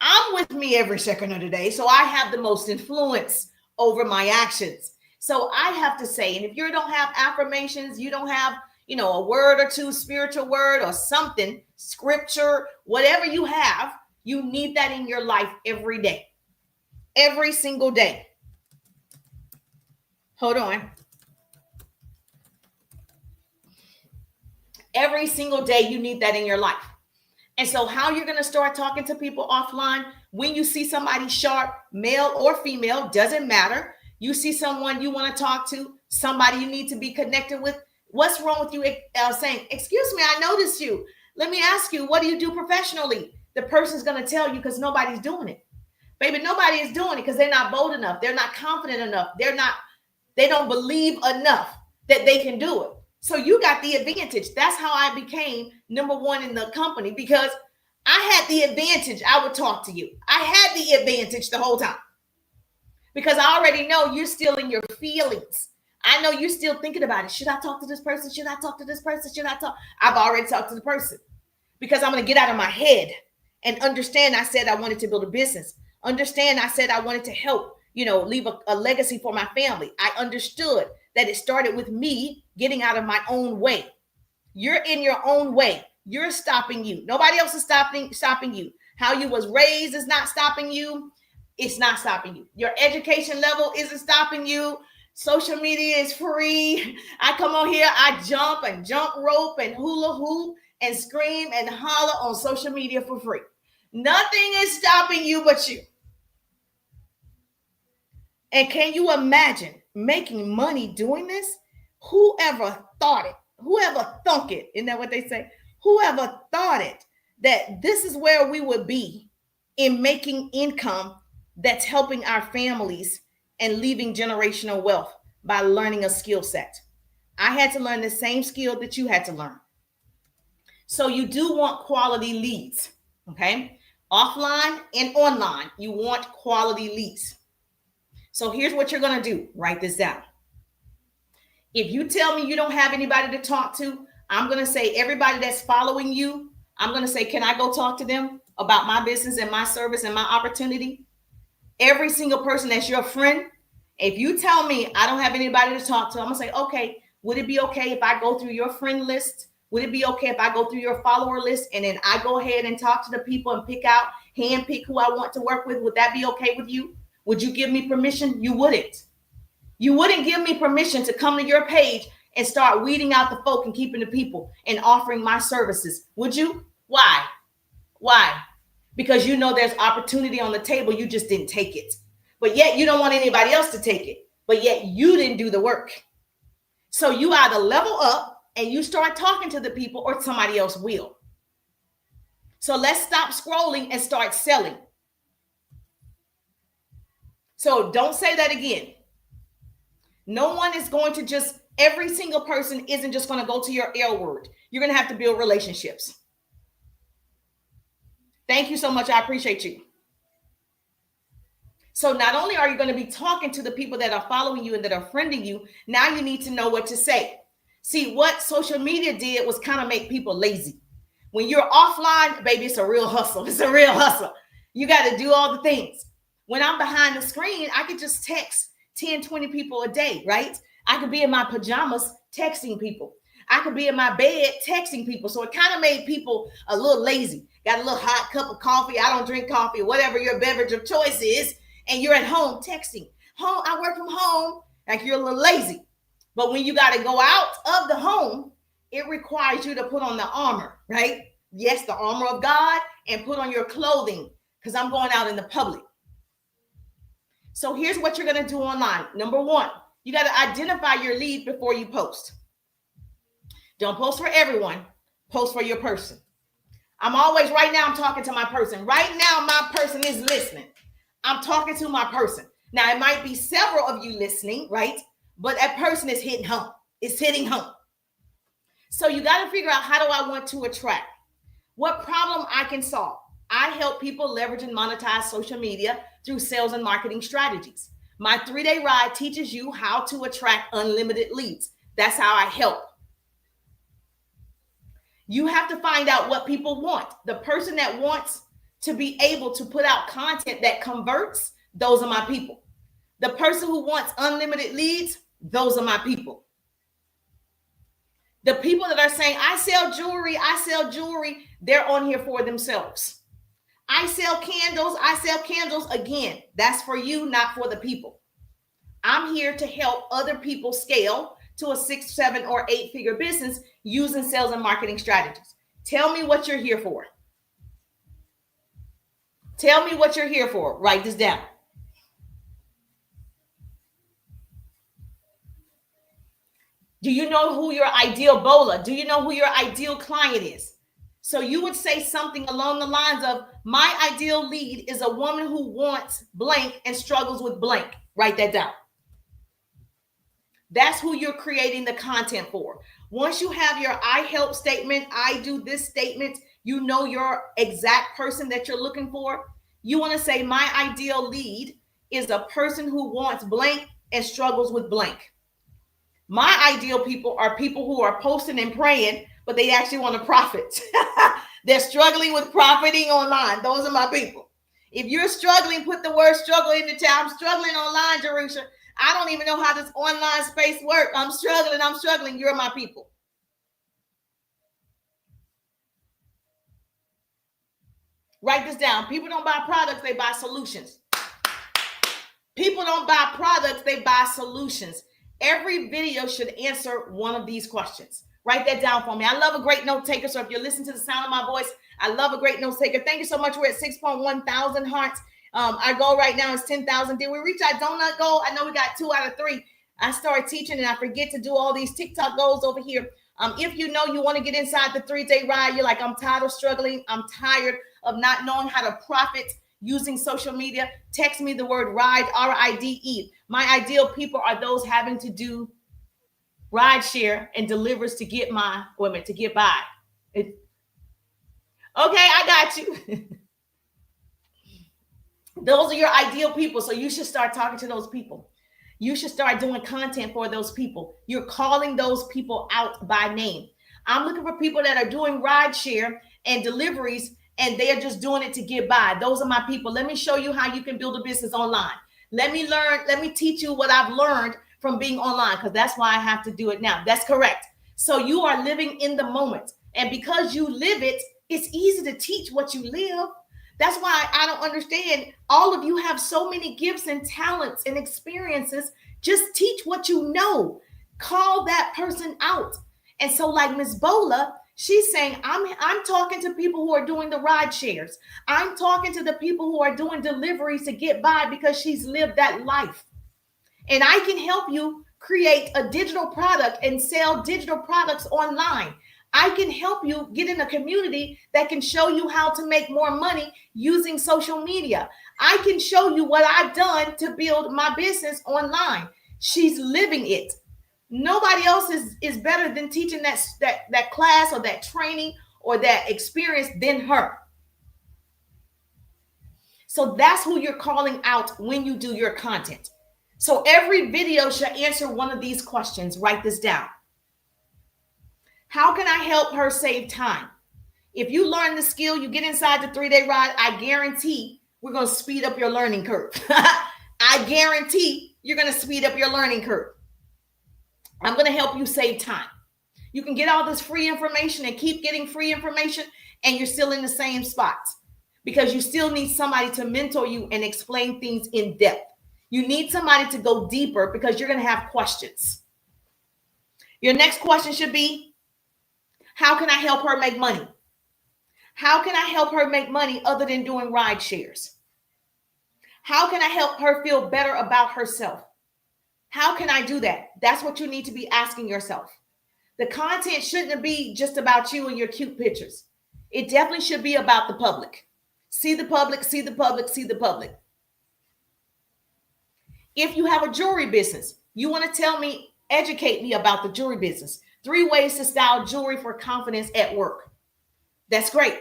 I'm with me every second of the day. So I have the most influence over my actions. So I have to say, and if you don't have affirmations, you don't have, a word or two, spiritual word or something, scripture, whatever you have, you need that in your life every day, every single day. Hold on. Every single day, you need that in your life. And so how you're going to start talking to people offline, when you see somebody sharp, male or female, doesn't matter. You see someone you want to talk to, somebody you need to be connected with. What's wrong with you saying, excuse me, I noticed you. Let me ask you, what do you do professionally? The person's going to tell you because nobody's doing it. Baby, nobody is doing it because they're not bold enough. They're not confident enough. They don't believe enough that they can do it. So you got the advantage. That's how I became number one in the company, because I had the advantage. I would talk to you. I had the advantage the whole time because I already know you're still in your feelings. I know you're still thinking about it. Should I talk to this person? Should I talk to this person? Should I talk? I've already talked to the person because I'm going to get out of my head and understand. I said I wanted to build a business. Understand, I said I wanted to help, leave a legacy for my family. I understood that it started with me getting out of my own way. You're in your own way. You're stopping you. Nobody else is stopping you. How you was raised is not stopping you. It's not stopping you. Your education level isn't stopping you. Social media is free. I come on here, I jump rope and hula hoop and scream and holler on social media for free. Nothing is stopping you but you. And can you imagine making money doing this? Whoever thought it? Whoever thunk it? Isn't that what they say? Whoever thought it, that this is where we would be in making income that's helping our families and leaving generational wealth by learning a skill set. I had to learn the same skill that you had to learn. So you do want quality leads, okay? Offline and online, you want quality leads. So here's what you're going to do. Write this down. If you tell me you don't have anybody to talk to, I'm going to say everybody that's following you, I'm going to say, can I go talk to them about my business and my service and my opportunity? Every single person that's your friend, if you tell me I don't have anybody to talk to, I'm going to say, okay, would it be okay if I go through your friend list? Would it be okay if I go through your follower list and then I go ahead and talk to the people and hand pick who I want to work with? Would that be okay with you? Would you give me permission? You wouldn't. You wouldn't give me permission to come to your page and start weeding out the folk and keeping the people and offering my services. Would you? Why? Why? Because you know there's opportunity on the table. You just didn't take it. But yet you don't want anybody else to take it. But yet you didn't do the work. So you either level up and you start talking to the people or somebody else will. So let's stop scrolling and start selling. So don't say that again. No one is going to every single person isn't just going to go to your L word. You're going to have to build relationships. Thank you so much. I appreciate you. So not only are you going to be talking to the people that are following you and that are friending you, now you need to know what to say. See, what social media did was kind of make people lazy. When you're offline, baby, it's a real hustle. It's a real hustle. You got to do all the things. When I'm behind the screen, I could just text 10, 20 people a day, right? I could be in my pajamas texting people. I could be in my bed texting people. So it kind of made people a little lazy. Got a little hot cup of coffee. I don't drink coffee, whatever your beverage of choice is. And you're at home texting. Home, I work from home. Like you're a little lazy. But when you got to go out of the home, it requires you to put on the armor, right? Yes, the armor of God, and put on your clothing because I'm going out in the public. So here's what you're going to do online. Number one, you got to identify your lead before you post. Don't post for everyone. Post for your person. Right now I'm talking to my person. Right now my person is listening. I'm talking to my person. Now it might be several of you listening, right? But that person is hitting home. It's hitting home. So you got to figure out, how do I want to attract? What problem I can solve? I help people leverage and monetize social media through sales and marketing strategies. My 3-day ride teaches you how to attract unlimited leads. That's how I help. You have to find out what people want. The person that wants to be able to put out content that converts, those are my people. The person who wants unlimited leads, those are my people. The people that are saying, I sell jewelry, they're on here for themselves. I sell candles. Again, that's for you, not for the people. I'm here to help other people scale to a 6, 7, or 8-figure business using sales and marketing strategies. Tell me what you're here for. Tell me what you're here for. Write this down. Do you know who your ideal bowler? Do you know who your ideal client is? So you would say something along the lines of, my ideal lead is a woman who wants blank and struggles with blank. Write that down. That's who you're creating the content for. Once you have your I help statement, I do this statement, you know your exact person that you're looking for. You want to say, my ideal lead is a person who wants blank and struggles with blank. My ideal people are people who are posting and praying, but they actually want to profit. They're struggling with profiting online. Those are my people. If you're struggling, put the word struggle in the chat. I'm struggling online, Jerusha. I don't even know how this online space works. I'm struggling. You're my people. Write this down. People don't buy products, they buy solutions. People don't buy products, they buy solutions. Every video should answer one of these questions. Write that down for me. I love a great note taker. So if you're listening to the sound of my voice, I love a great note taker. Thank you so much. We're at 6.1 thousand hearts. Our goal right now is 10,000. Did we reach our donut goal? I know we got 2 out of 3. I started teaching and I forget to do all these TikTok goals over here. If you know you want to get inside the 3-day ride, you're like, I'm tired of struggling. I'm tired of not knowing how to profit using social media. Text me the word RIDE, RIDE. My ideal people are those having to do ride share and delivers to get by. Okay, I got you. Those are your ideal people. So you should start talking to those people. You should start doing content for those people. You're calling those people out by name. I'm looking for people that are doing ride share and deliveries, and they are just doing it to get by. Those are my people. Let me show you how you can build a business online. Let me teach you what I've learned from being online, because that's why I have to do it now. That's correct. So you are living in the moment. And because you live it, it's easy to teach what you live. That's why I don't understand. All of you have so many gifts and talents and experiences. Just teach what you know. Call that person out. And so like Miss Bola, she's saying, I'm talking to people who are doing the ride shares. I'm talking to the people who are doing deliveries to get by, because she's lived that life. And I can help you create a digital product and sell digital products online. I can help you get in a community that can show you how to make more money using social media. I can show you what I've done to build my business online. She's living it. Nobody else is better than teaching that class or that training or that experience than her. So that's who you're calling out when you do your content. So every video should answer one of these questions. Write this down. How can I help her save time? If you learn the skill, you get inside the 3-day ride, I guarantee we're going to speed up your learning curve. I guarantee you're going to speed up your learning curve. I'm going to help you save time. You can get all this free information and keep getting free information, and you're still in the same spots, because you still need somebody to mentor you and explain things in depth. You need somebody to go deeper, because you're going to have questions. Your next question should be, how can I help her make money? How can I help her make money other than doing ride shares? How can I help her feel better about herself? How can I do that? That's what you need to be asking yourself. The content shouldn't be just about you and your cute pictures. It definitely should be about the public. See the public, see the public, see the public. If you have a jewelry business, you want to educate me about the jewelry business. 3 ways to style jewelry for confidence at work. That's great.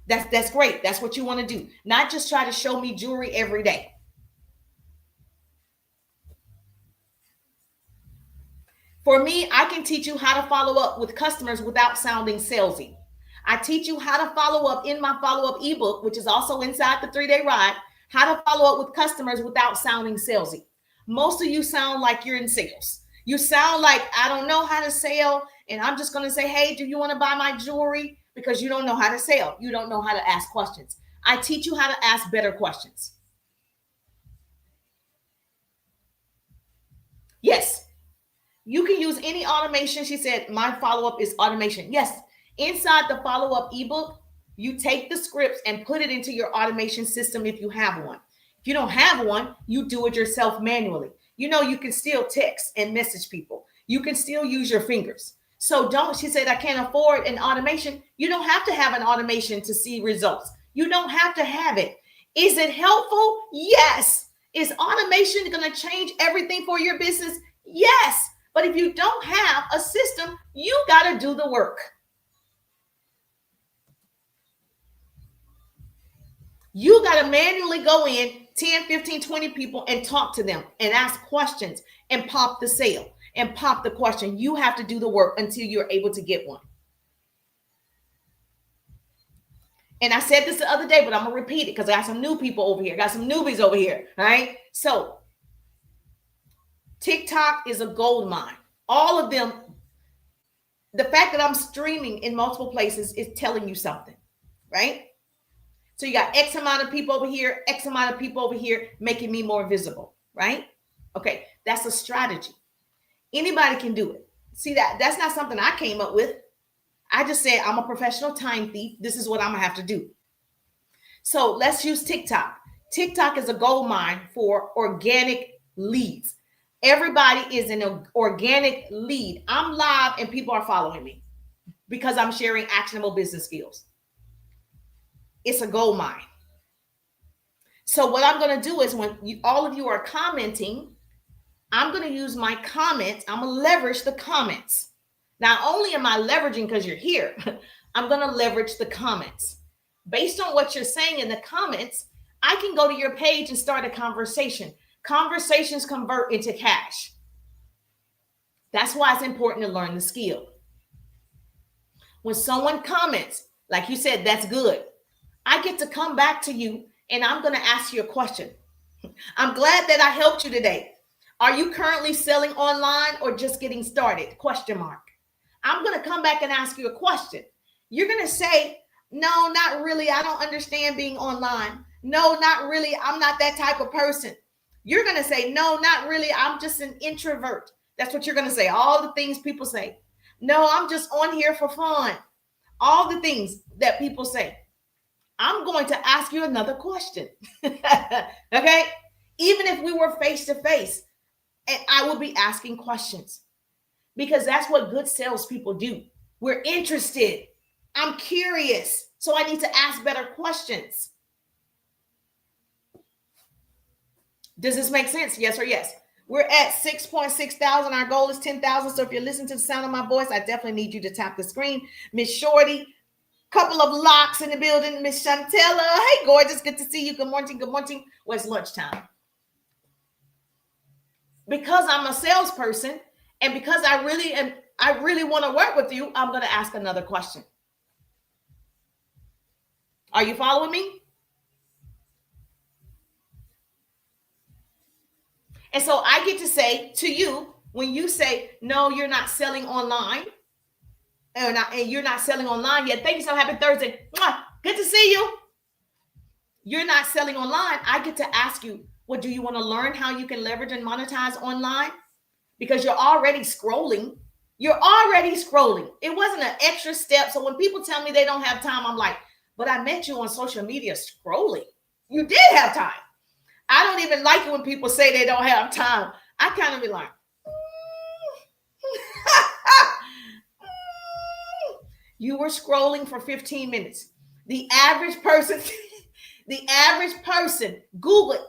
That's great. That's what you want to do. Not just try to show me jewelry every day. For me, I can teach you how to follow up with customers without sounding salesy. I teach you how to follow up in my follow-up ebook, which is also inside the 3-day ride, how to follow up with customers without sounding salesy. Most of you sound like you're in sales. You sound like, I don't know how to sell, and I'm just going to say, hey, do you want to buy my jewelry? Because you don't know how to sell. You don't know how to ask questions. I teach you how to ask better questions. Yes, you can use any automation. She said, my follow-up is automation. Yes, inside the follow-up ebook, you take the scripts and put it into your automation system if you have one. If you don't have one, you do it yourself manually. You know, you can still text and message people. You can still use your fingers. So don't, she said, I can't afford an automation. You don't have to have an automation to see results. You don't have to have it. Is it helpful? Yes. Is automation going to change everything for your business? Yes. But if you don't have a system, you got to do the work. You got to manually go in 10, 15, 20 people and talk to them and ask questions and pop the sale and pop the question. You have to do the work until you're able to get one. And I said this the other day, but I'm going to repeat it because I got some new people over here. I got some newbies over here. All right. So TikTok is a gold mine. All of them. The fact that I'm streaming in multiple places is telling you something, right? So you got X amount of people over here, X amount of people over here, making me more visible, right? Okay, that's a strategy. Anybody can do it. See, that's not something I came up with. I just said, I'm a professional time thief. This is what I'm gonna have to do. So let's use TikTok. TikTok is a gold mine for organic leads. Everybody is an organic lead. I'm live and people are following me because I'm sharing actionable business skills. It's a gold mine. So what I'm going to do is when all of you are commenting, I'm going to use my comments. I'm going to leverage the comments. Not only am I leveraging because you're here, I'm going to leverage the comments. Based on what you're saying in the comments, I can go to your page and start a conversation. Conversations convert into cash. That's why it's important to learn the skill. When someone comments, like you said, that's good. I get to come back to you and I'm going to ask you a question. I'm glad that I helped you today. Are you currently selling online or just getting started? Question mark. I'm going to come back and ask you a question. You're going to say, no, not really. I don't understand being online. No, not really. I'm not that type of person. You're going to say, no, not really. I'm just an introvert. That's what you're going to say. All the things people say. No, I'm just on here for fun. All the things that people say. I'm going to ask you another question. Okay? Even if we were face to face, and I will be asking questions because that's what good salespeople do. We're interested. I'm curious. So I need to ask better questions. Does this make sense? Yes or yes? We're at 6.6 thousand. Our goal is 10,000. So if you're listening to the sound of my voice, I definitely need you to tap the screen. Miss Shorty, couple of locks in the building. Miss Chantella, hey, gorgeous. Good to see you. Good morning. Good morning. Well, it's lunchtime. Because I'm a salesperson and because I really want to work with you, I'm going to ask another question. Are you following me? And so I get to say to you, when you say, no, you're not selling online, and you're not selling online yet. Thank you so happy Thursday. Good to see you. You're not selling online. I get to ask you, well, do you want to learn how you can leverage and monetize online? Because you're already scrolling. You're already scrolling. It wasn't an extra step. So when people tell me they don't have time, I'm like, but I met you on social media scrolling. You did have time. I don't even like it when people say they don't have time. I kind of be like, you were scrolling for 15 minutes. The average person, Google it.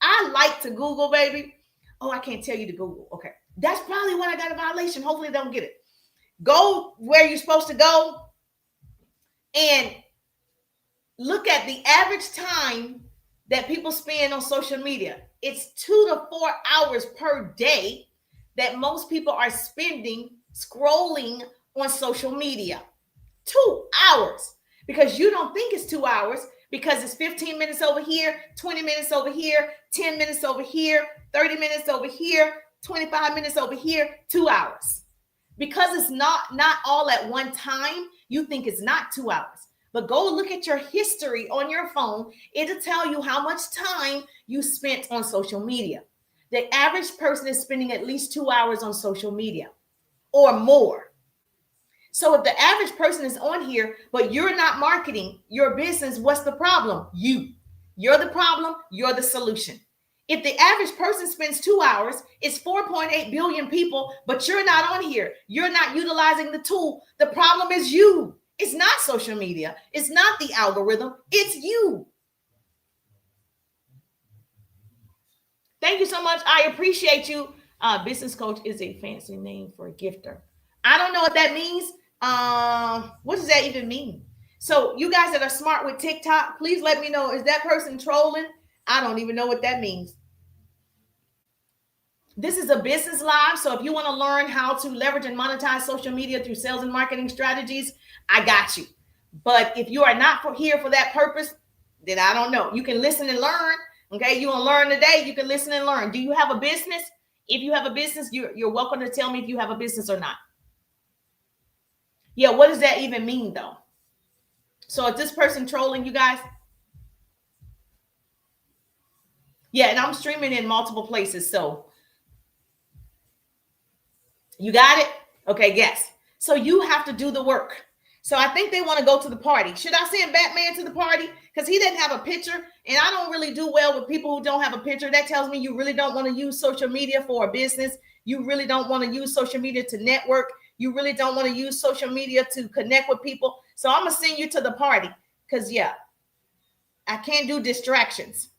I like to Google, baby. Oh, I can't tell you to Google. Okay. That's probably when I got a violation. Hopefully they don't get it. Go where you're supposed to go and look at the average time that people spend on social media. It's 2 to 4 hours per day that most people are spending scrolling on social media. 2 hours. Because you don't think it's 2 hours because it's 15 minutes over here, 20 minutes over here, 10 minutes over here, 30 minutes over here, 25 minutes over here, 2 hours. Because it's not all at one time, you think it's not 2 hours. But go look at your history on your phone. It'll tell you how much time you spent on social media. The average person is spending at least 2 hours on social media or more. So if the average person is on here, but you're not marketing your business, what's the problem? You're the problem. You're the solution. If the average person spends 2 hours, it's 4.8 billion people, but you're not on here. You're not utilizing the tool. The problem is you. It's not social media. It's not the algorithm. It's you. Thank you so much. I appreciate you. Business coach is a fancy name for a gifter. I don't know what that means. What does that even mean? So you guys that are smart with TikTok, please let me know. Is that person trolling? I don't even know what that means. This is a business live. So if you want to learn how to leverage and monetize social media through sales and marketing strategies, I got you. But if you are not here for that purpose, then I don't know. You can listen and learn. Okay. You want to learn today. You can listen and learn. Do you have a business? If you have a business, you're welcome to tell me if you have a business or not. Yeah. What does that even mean though? So is this person trolling you guys? Yeah. And I'm streaming in multiple places. So you got it? Okay, yes. So you have to do the work. So I think they want to go to the party. Should I send Batman to the party? Because he didn't have a picture. And I don't really do well with people who don't have a picture. That tells me you really don't want to use social media for a business. You really don't want to use social media to network. You really don't want to use social media to connect with people. So I'm going to send you to the party. Because, yeah, I can't do distractions.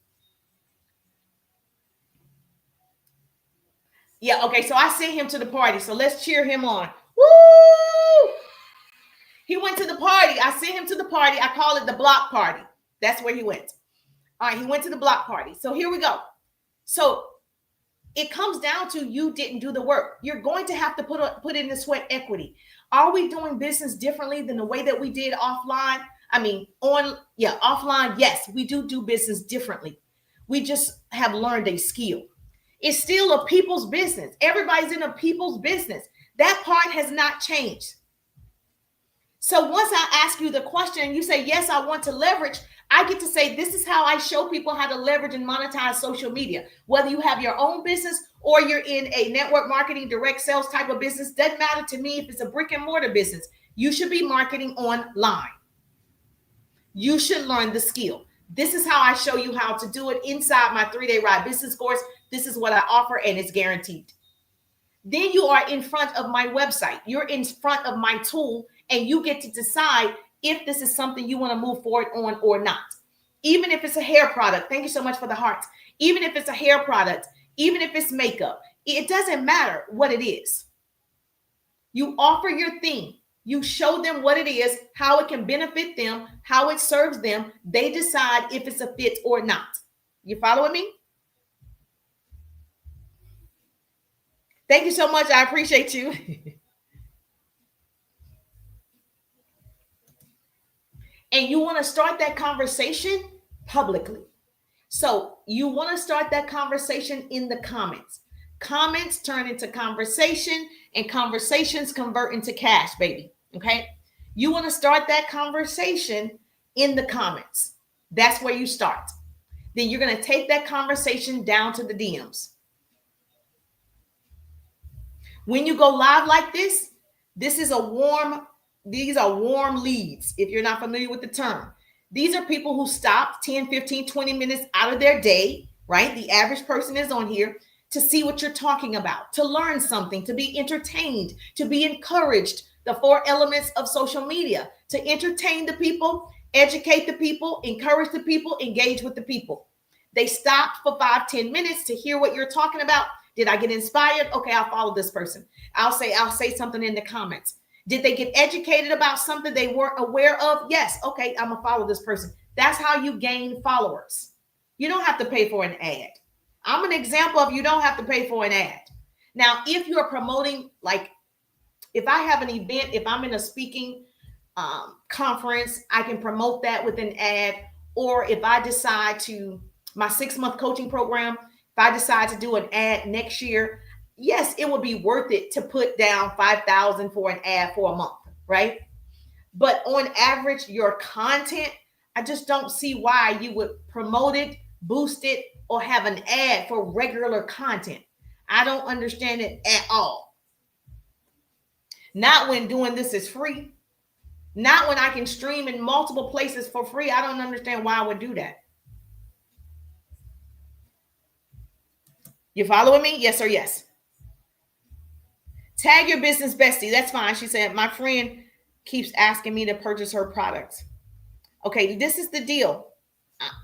Yeah, okay, so I sent him to the party. So let's cheer him on. Woo! He went to the party. I sent him to the party. I call it the block party. That's where he went. All right, he went to the block party. So here we go. So it comes down to you didn't do the work. You're going to have to put in the sweat equity. Are we doing business differently than the way that we did offline? Offline, yes, we do business differently. We just have learned a skill. It's still a people's business. Everybody's in a people's business. That part has not changed. So once I ask you the question, you say, yes, I want to leverage. I get to say, this is how I show people how to leverage and monetize social media. Whether you have your own business or you're in a network marketing, direct sales type of business, doesn't matter to me if it's a brick and mortar business. You should be marketing online. You should learn the skill. This is how I show you how to do it inside my 3-day ride business course. This is what I offer, and it's guaranteed. Then you are in front of my website. You're in front of my tool, and you get to decide if this is something you want to move forward on or not. Even if it's a hair product. Thank you so much for the hearts. Even if it's a hair product, even if it's makeup, it doesn't matter what it is. You offer your thing. You show them what it is, how it can benefit them, how it serves them. They decide if it's a fit or not. You following me? Thank you so much. I appreciate you. And you want to start that conversation publicly. So you want to start that conversation in the comments. Comments turn into conversation, and conversations convert into cash, baby. Okay. You want to start that conversation in the comments. That's where you start. Then you're going to take that conversation down to the DMs. When you go live like this, these are warm leads. If you're not familiar with the term, these are people who stop 10, 15, 20 minutes out of their day, right? The average person is on here to see what you're talking about, to learn something, to be entertained, to be encouraged. The 4 elements of social media: to entertain the people, educate the people, encourage the people, engage with the people. They stopped for 5, 10 minutes to hear what you're talking about. Did I get inspired? Okay, I'll follow this person. I'll say something in the comments. Did they get educated about something they weren't aware of? Yes. Okay, I'm going to follow this person. That's how you gain followers. You don't have to pay for an ad. I'm an example of you don't have to pay for an ad. Now, if you're promoting, like if I have an event, if I'm in a speaking conference, I can promote that with an ad. Or if I decide to, my 6-month coaching program, if I decide to do an ad next year, yes, it would be worth it to put down $5,000 for an ad for a month, right? But on average, your content, I just don't see why you would promote it, boost it, or have an ad for regular content. I don't understand it at all. Not when doing this is free. Not when I can stream in multiple places for free. I don't understand why I would do that. You following me? Yes or yes? Tag your business bestie. That's fine. She said, my friend keeps asking me to purchase her products. Okay, this is the deal.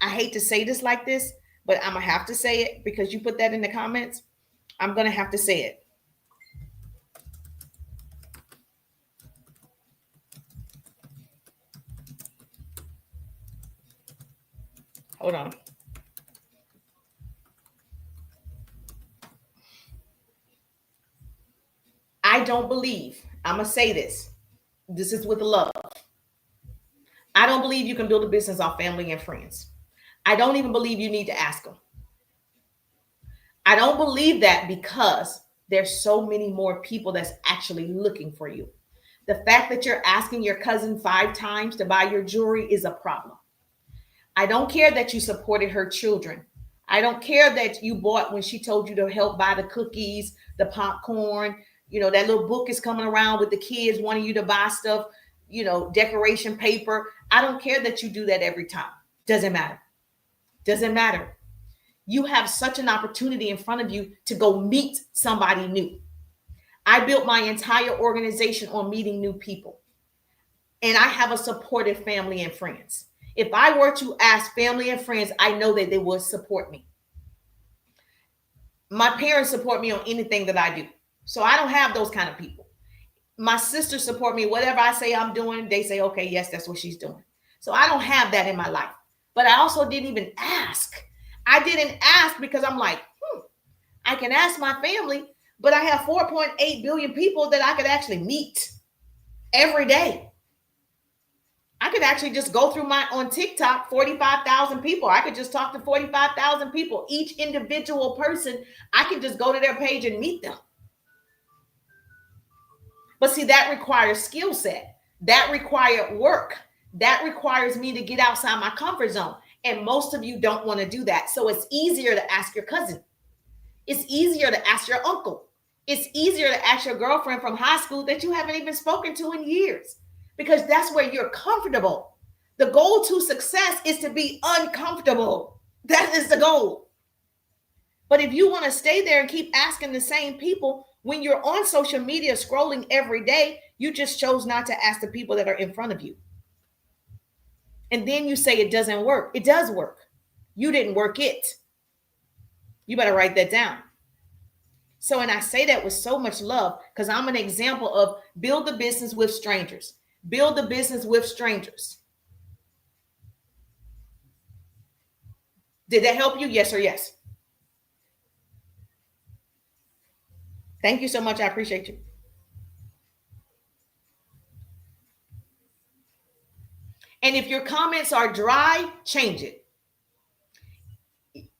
I hate to say this like this, but I'm going to have to say it because you put that in the comments. I'm going to have to say it. Hold on. I don't believe, I'm going to say this. This is with love. I don't believe you can build a business off family and friends. I don't even believe you need to ask them. I don't believe that because there's so many more people that's actually looking for you. The fact that you're asking your cousin 5 times to buy your jewelry is a problem. I don't care that you supported her children. I don't care that you bought when she told you to help buy the cookies, the popcorn. You know, that little book is coming around with the kids wanting you to buy stuff, you know, decoration paper. I don't care that you do that every time. Doesn't matter. Doesn't matter. You have such an opportunity in front of you to go meet somebody new. I built my entire organization on meeting new people. And I have a supportive family and friends. If I were to ask family and friends, I know that they would support me. My parents support me on anything that I do. So I don't have those kind of people. My sisters support me. Whatever I say I'm doing, they say, okay, yes, that's what she's doing. So I don't have that in my life. But I also didn't even ask. I didn't ask because I'm like, I can ask my family, but I have 4.8 billion people that I could actually meet every day. I could actually just go through on TikTok, 45,000 people. I could just talk to 45,000 people. Each individual person, I could just go to their page and meet them. But see, that requires skill set. That requires work. That requires me to get outside my comfort zone. And most of you don't want to do that. So it's easier to ask your cousin. It's easier to ask your uncle. It's easier to ask your girlfriend from high school that you haven't even spoken to in years, because that's where you're comfortable. The goal to success is to be uncomfortable. That is the goal. But if you want to stay there and keep asking the same people, when you're on social media scrolling every day, you just chose not to ask the people that are in front of you. And then you say it doesn't work. It does work. You didn't work it. You better write that down. So, and I say that with so much love because I'm an example of build the business with strangers. Build the business with strangers. Did that help you? Yes or yes? Thank you so much. I appreciate you. And if your comments are dry, change it.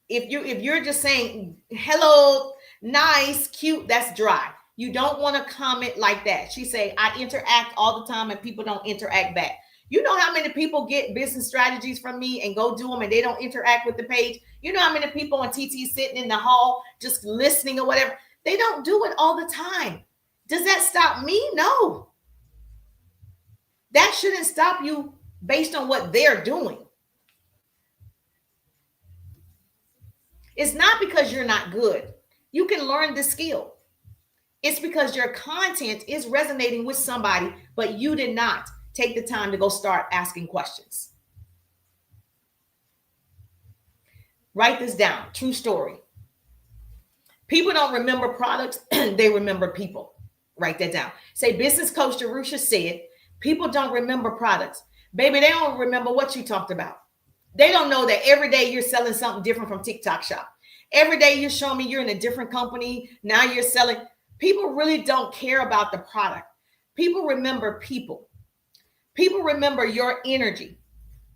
If you're just saying hello, nice, cute, that's dry. You don't want to comment like that. She say, I interact all the time and people don't interact back. You know how many people get business strategies from me and go do them and they don't interact with the page? You know how many people on TT sitting in the hall just listening or whatever? They don't do it all the time. Does that stop me? No. That shouldn't stop you based on what they're doing. It's not because you're not good. You can learn the skill. It's because your content is resonating with somebody, but you did not take the time to go start asking questions. Write this down. True story. People don't remember products, they remember people. Write that down. Say, business coach Jerusha said, people don't remember products. Baby, they don't remember what you talked about. They don't know that every day you're selling something different from TikTok Shop. Every day you're showing me you're in a different company. Now you're selling. People really don't care about the product. People remember people. People remember your energy.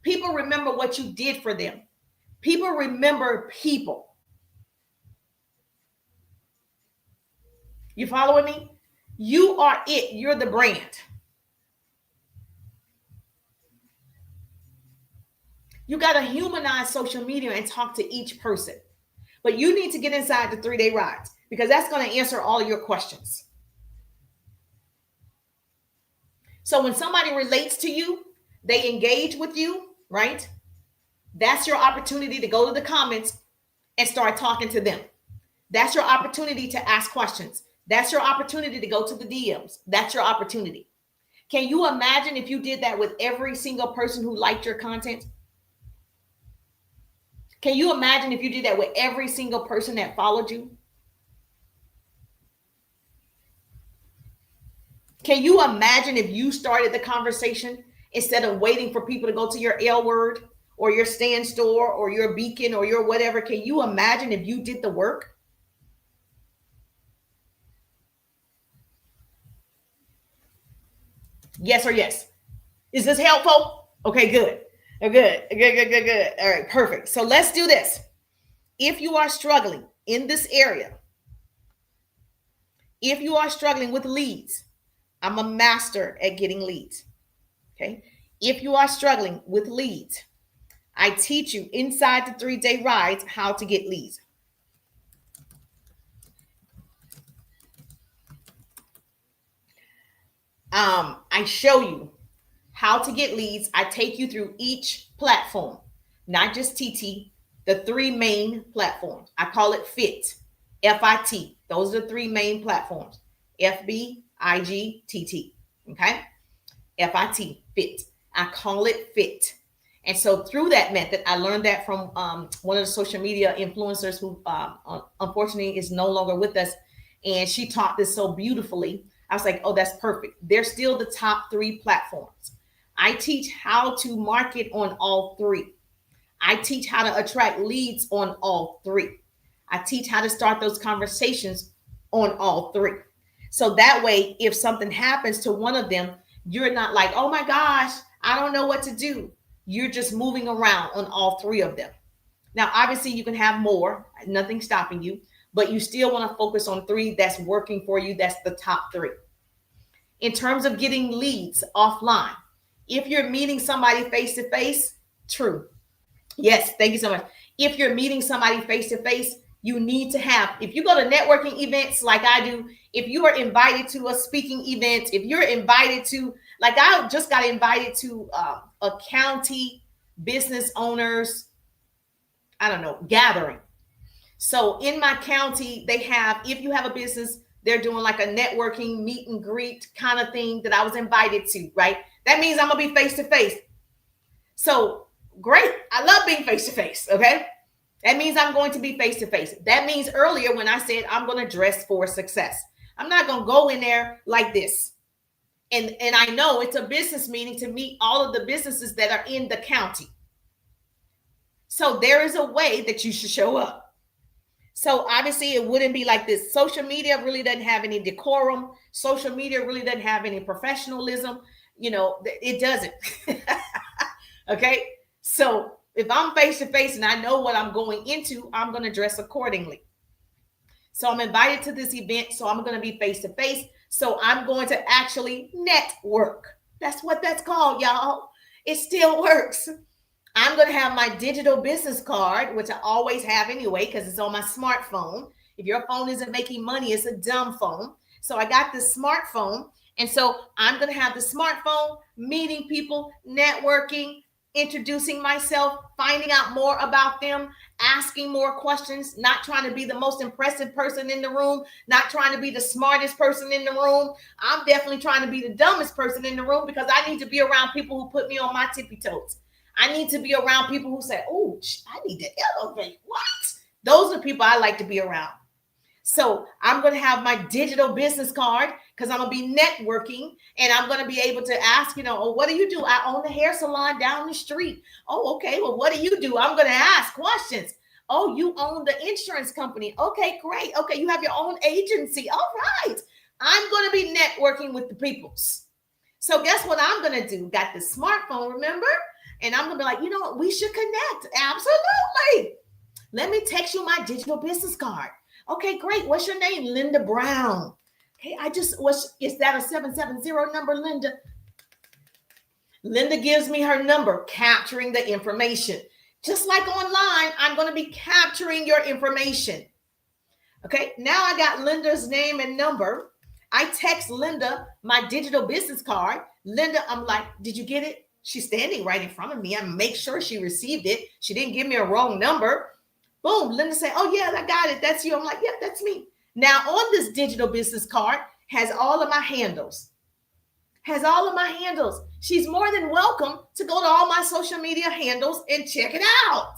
People remember what you did for them. People remember people. You following me? You are it. You're the brand. You got to humanize social media and talk to each person. But you need to get inside the 3-day rides because that's going to answer all your questions. So when somebody relates to you, they engage with you, right? That's your opportunity to go to the comments and start talking to them. That's your opportunity to ask questions. That's your opportunity to go to the DMs. That's your opportunity. Can you imagine if you did that with every single person who liked your content? Can you imagine if you did that with every single person that followed you? Can you imagine if you started the conversation instead of waiting for people to go to your L word or your stand store or your beacon or your whatever? Can you imagine if you did the work? Yes or yes? Is this helpful? Okay, good. Good. All right, perfect. So let's do this. If you are struggling in this area, if you are struggling with leads, I'm a master at getting leads. Okay. If you are struggling with leads, I teach you inside the 3-day rides how to get leads. I show you how to get leads. I take you through each platform, not just TT, the 3 main platforms. I call it FIT, FIT. Those are the 3 main platforms, FB, IG, TT. Okay. FIT, FIT. I call it FIT. And so through that method, I learned that from one of the social media influencers who unfortunately is no longer with us. And she taught this so beautifully. I was like, oh, that's perfect. They're still the top 3 platforms. I teach how to market on all 3. I teach how to attract leads on all 3. I teach how to start those conversations on all 3. So that way, if something happens to one of them, you're not like, oh my gosh, I don't know what to do. You're just moving around on all 3 of them. Now, obviously, you can have more, nothing stopping you, but you still want to focus on 3 that's working for you. That's the top 3. In terms of getting leads offline, if you're meeting somebody face to face, true. Yes, thank you so much. If you're meeting somebody face to face, you need to have, if you go to networking events like I do, if you are invited to a speaking event, if you're invited to, like I just got invited to a county business owners, I don't know, gathering. So in my county, they have, if you have a business, they're doing like a networking meet and greet kind of thing that I was invited to, right? That means I'm going to be face to face. So great. I love being face to face. Okay. That means I'm going to be face to face. That means earlier when I said I'm going to dress for success, I'm not going to go in there like this. And I know it's a business meeting to meet all of the businesses that are in the county. So there is a way that you should show up. So obviously it wouldn't be like this. Social media really doesn't have any decorum. Social media really doesn't have any professionalism. You know, it doesn't. Okay. So if I'm face to face and I know what I'm going into, I'm going to dress accordingly. So I'm invited to this event. So I'm going to be face to face. So I'm going to actually network. That's what that's called, y'all. It still works. I'm going to have my digital business card, which I always have anyway, because it's on my smartphone. If your phone isn't making money, it's a dumb phone. So I got this smartphone. And so I'm going to have the smartphone, meeting people, networking, introducing myself, finding out more about them, asking more questions, not trying to be the most impressive person in the room, not trying to be the smartest person in the room. I'm definitely trying to be the dumbest person in the room because I need to be around people who put me on my tippy toes. I need to be around people who say, oh, I need to elevate. What? Those are people I like to be around. So I'm going to have my digital business card because I'm going to be networking and I'm going to be able to ask, oh, what do you do? I own a hair salon down the street. Oh, okay. Well, what do you do? I'm going to ask questions. Oh, you own the insurance company. Okay, great. Okay, you have your own agency. All right. I'm going to be networking with the peoples. So guess what I'm going to do? Got the smartphone, remember? And I'm going to be like, you know what? We should connect. Absolutely. Let me text you my digital business card. Okay, great. What's your name? Linda Brown. Okay, is that a 770 number, Linda? Linda gives me her number, capturing the information. Just like online, I'm going to be capturing your information. Okay, now I got Linda's name and number. I text Linda my digital business card. Linda, I'm like, did you get it? She's standing right in front of me. I make sure she received it. She didn't give me a wrong number. Boom, Linda say, oh yeah, I got it. That's you. I'm like, yep, that's me. Now on this digital business card has all of my handles. She's more than welcome to go to all my social media handles and check it out.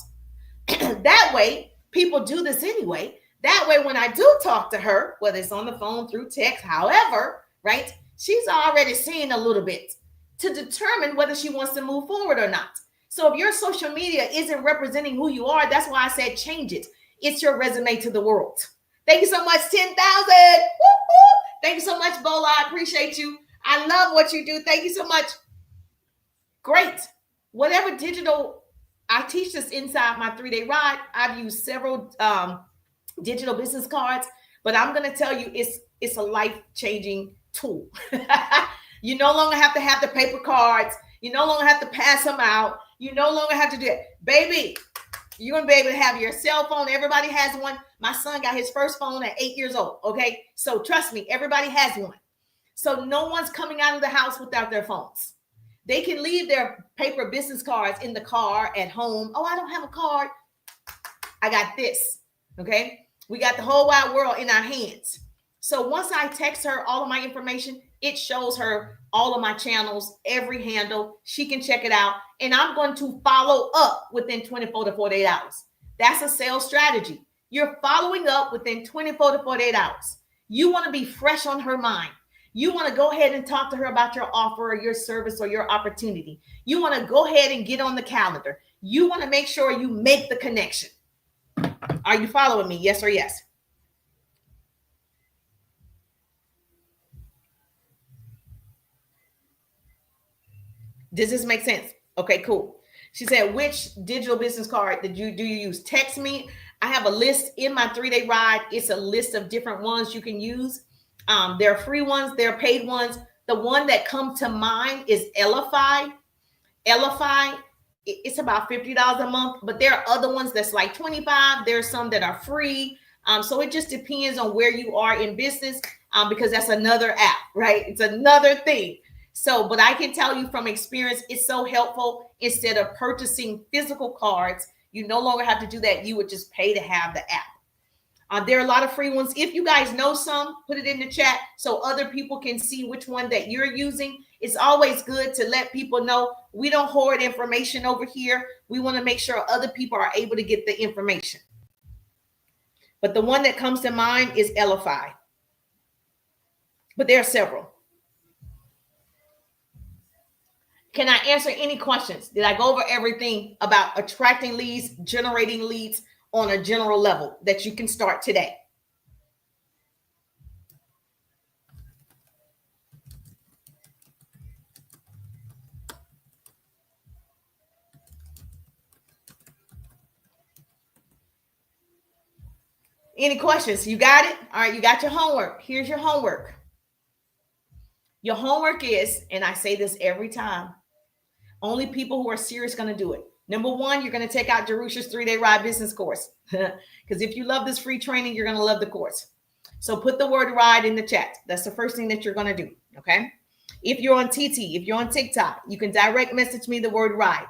That way, people do this anyway. That way, when I do talk to her, whether it's on the phone, through text, however, right, she's already seen a little bit to determine whether she wants to move forward or not. So if your social media isn't representing who you are, that's why I said change it. It's your resume to the world. Thank you so much, 10,000. Thank you so much, Bola. I appreciate you. I love what you do. Thank you so much. Great. Whatever digital, I teach this inside my 3-day ride. I've used several digital business cards, but I'm going to tell you it's a life-changing tool. You no longer have to have the paper cards. You no longer have to pass them out. You no longer have to do it. Baby, you're going to be able to have your cell phone. Everybody has one. My son got his first phone at 8 years old. Okay. So trust me, everybody has one. So no one's coming out of the house without their phones. They can leave their paper business cards in the car at home. Oh, I don't have a card. I got this. Okay. We got the whole wide world in our hands. So once I text her all of my information, it shows her all of my channels, every handle. She can check it out. And I'm going to follow up within 24 to 48 hours. That's a sales strategy. You're following up within 24 to 48 hours. You want to be fresh on her mind. You want to go ahead and talk to her about your offer or your service or your opportunity. You want to go ahead and get on the calendar. You want to make sure you make the connection. Are you following me? Yes or yes? Does this make sense? Okay, cool. She said, which digital business card do you use? Text me. I have a list in my 3-day ride. It's a list of different ones you can use. There are free ones. There are paid ones. The one that comes to mind is Ellify. Ellify, it's about $50 a month, but there are other ones that's like $25. There are some that are free. So it just depends on where you are in business, because that's another app, right? It's another thing. So, but I can tell you from experience, it's so helpful. Instead of purchasing physical cards, you no longer have to do that. You would just pay to have the app. There are a lot of free ones. If you guys know some, put it in the chat so other people can see which one that you're using. It's always good to let people know we don't hoard information over here. We want to make sure other people are able to get the information. But the one that comes to mind is Ellify. But there are several. Can I answer any questions? Did I go over everything about attracting leads, generating leads on a general level that you can start today? Any questions? You got it? All right, you got your homework. Here's your homework. Your homework is, and I say this every time, only people who are serious going to do it. Number one, you're going to take out Jerusha's 3-day ride business course. Because if you love this free training, you're going to love the course. So put the word ride in the chat. That's the first thing that you're going to do. Okay. If you're on TT, if you're on TikTok, you can direct message me the word ride.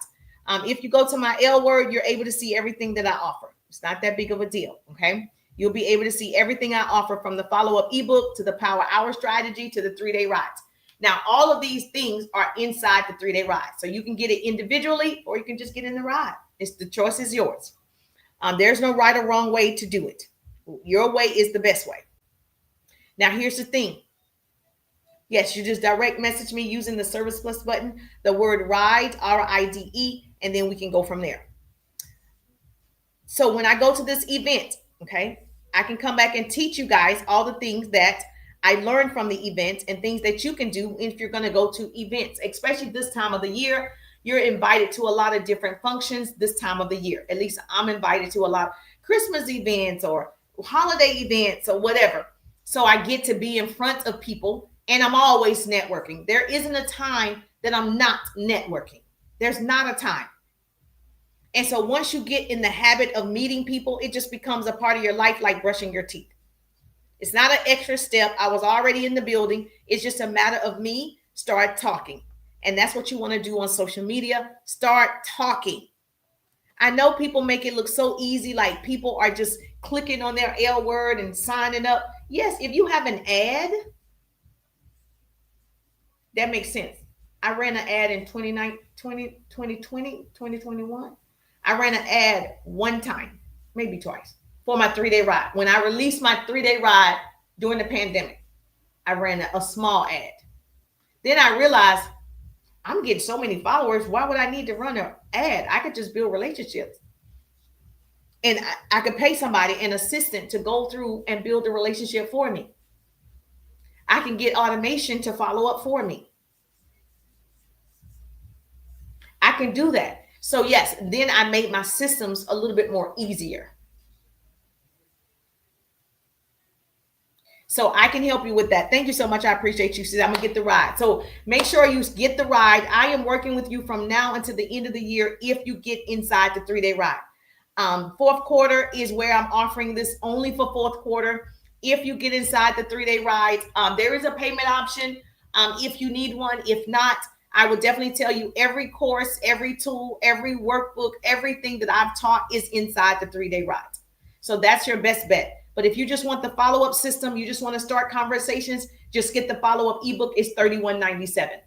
If you go to my L word, you're able to see everything that I offer. It's not that big of a deal. Okay. You'll be able to see everything I offer, from the follow-up ebook to the power hour strategy to the 3-day rides. Now, all of these things are inside the 3-day ride. So you can get it individually, or you can just get in the ride. The choice is yours. There's no right or wrong way to do it. Your way is the best way. Now, here's the thing. Yes, you just direct message me using the Service Plus button, the word RIDE, RIDE, and then we can go from there. So when I go to this event, okay, I can come back and teach you guys all the things that I learned from the event and things that you can do if you're going to go to events, especially this time of the year. You're invited to a lot of different functions this time of the year. At least I'm invited to a lot of Christmas events or holiday events or whatever. So I get to be in front of people, and I'm always networking. There isn't a time that I'm not networking. There's not a time. And so once you get in the habit of meeting people, it just becomes a part of your life, like brushing your teeth. It's not an extra step. I was already in the building. It's just a matter of me start talking. And that's what you want to do on social media. Start talking. I know people make it look so easy, like people are just clicking on their L word and signing up. Yes, if you have an ad, that makes sense. I ran an ad in 2021. I ran an ad one time, maybe twice, for my 3-day ride. When I released my 3-day ride during the pandemic, I ran a small ad. Then I realized I'm getting so many followers. Why would I need to run an ad? I could just build relationships. And I could pay somebody, an assistant, to go through and build a relationship for me. I can get automation to follow up for me. I can do that. So yes, then I made my systems a little bit more easier. So I can help you with that. Thank you so much. I appreciate you. Sis. I'm gonna get the ride. So make sure you get the ride. I am working with you from now until the end of the year if you get inside the 3-day ride. Fourth quarter is where I'm offering this only for fourth quarter. If you get inside the 3-day ride, there is a payment option if you need one. If not, I would definitely tell you every course, every tool, every workbook, everything that I've taught is inside the 3-day ride. So that's your best bet. But if you just want the follow-up system, you just want to start conversations, just get the follow-up ebook. It's $31.97.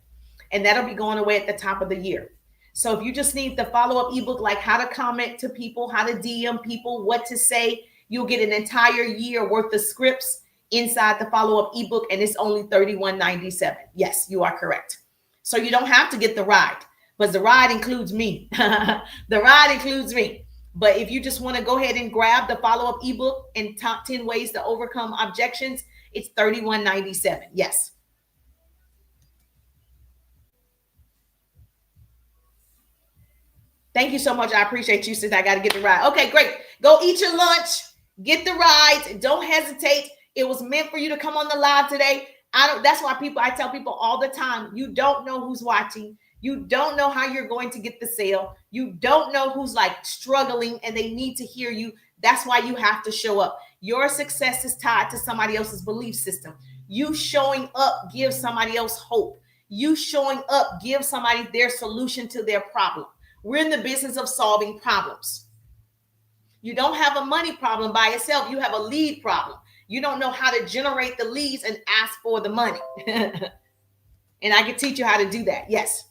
And that'll be going away at the top of the year. So if you just need the follow-up ebook, like how to comment to people, how to DM people, what to say, you'll get an entire year worth of scripts inside the follow-up ebook, and it's only $31.97. Yes, you are correct. So you don't have to get the ride, but the ride includes me. The ride includes me. But if you just want to go ahead and grab the follow-up ebook and top 10 ways to overcome objections, it's $31.97. Yes. Thank you so much. I appreciate you, sis. I got to get the ride. Okay, great. Go eat your lunch. Get the ride. Don't hesitate. It was meant for you to come on the live today. That's why I tell people all the time, you don't know who's watching. You don't know how you're going to get the sale. You don't know who's like struggling and they need to hear you. That's why you have to show up. Your success is tied to somebody else's belief system. You showing up gives somebody else hope. You showing up gives somebody their solution to their problem. We're in the business of solving problems. You don't have a money problem by itself. You have a lead problem. You don't know how to generate the leads and ask for the money. And I can teach you how to do that. Yes.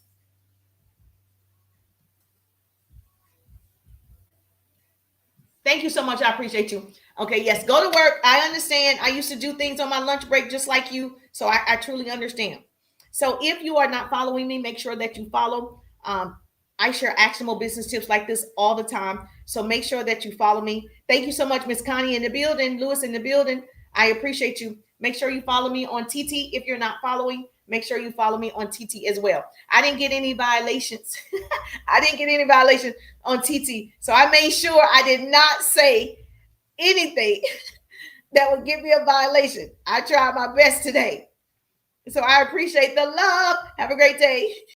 Thank you so much. I appreciate you. Okay, yes, go to work. I understand. I used to do things on my lunch break just like you. So I truly understand. So if you are not following me, make sure that you follow. I share actionable business tips like this all the time. So make sure that you follow me. Thank you so much, Miss Connie in the building, Lewis in the building. I appreciate you. Make sure you follow me on TT. If you're not following, make sure you follow me on TT as well. I didn't get any violations. I didn't get any violations on TT. So I made sure I did not say anything that would give me a violation. I tried my best today. So I appreciate the love. Have a great day.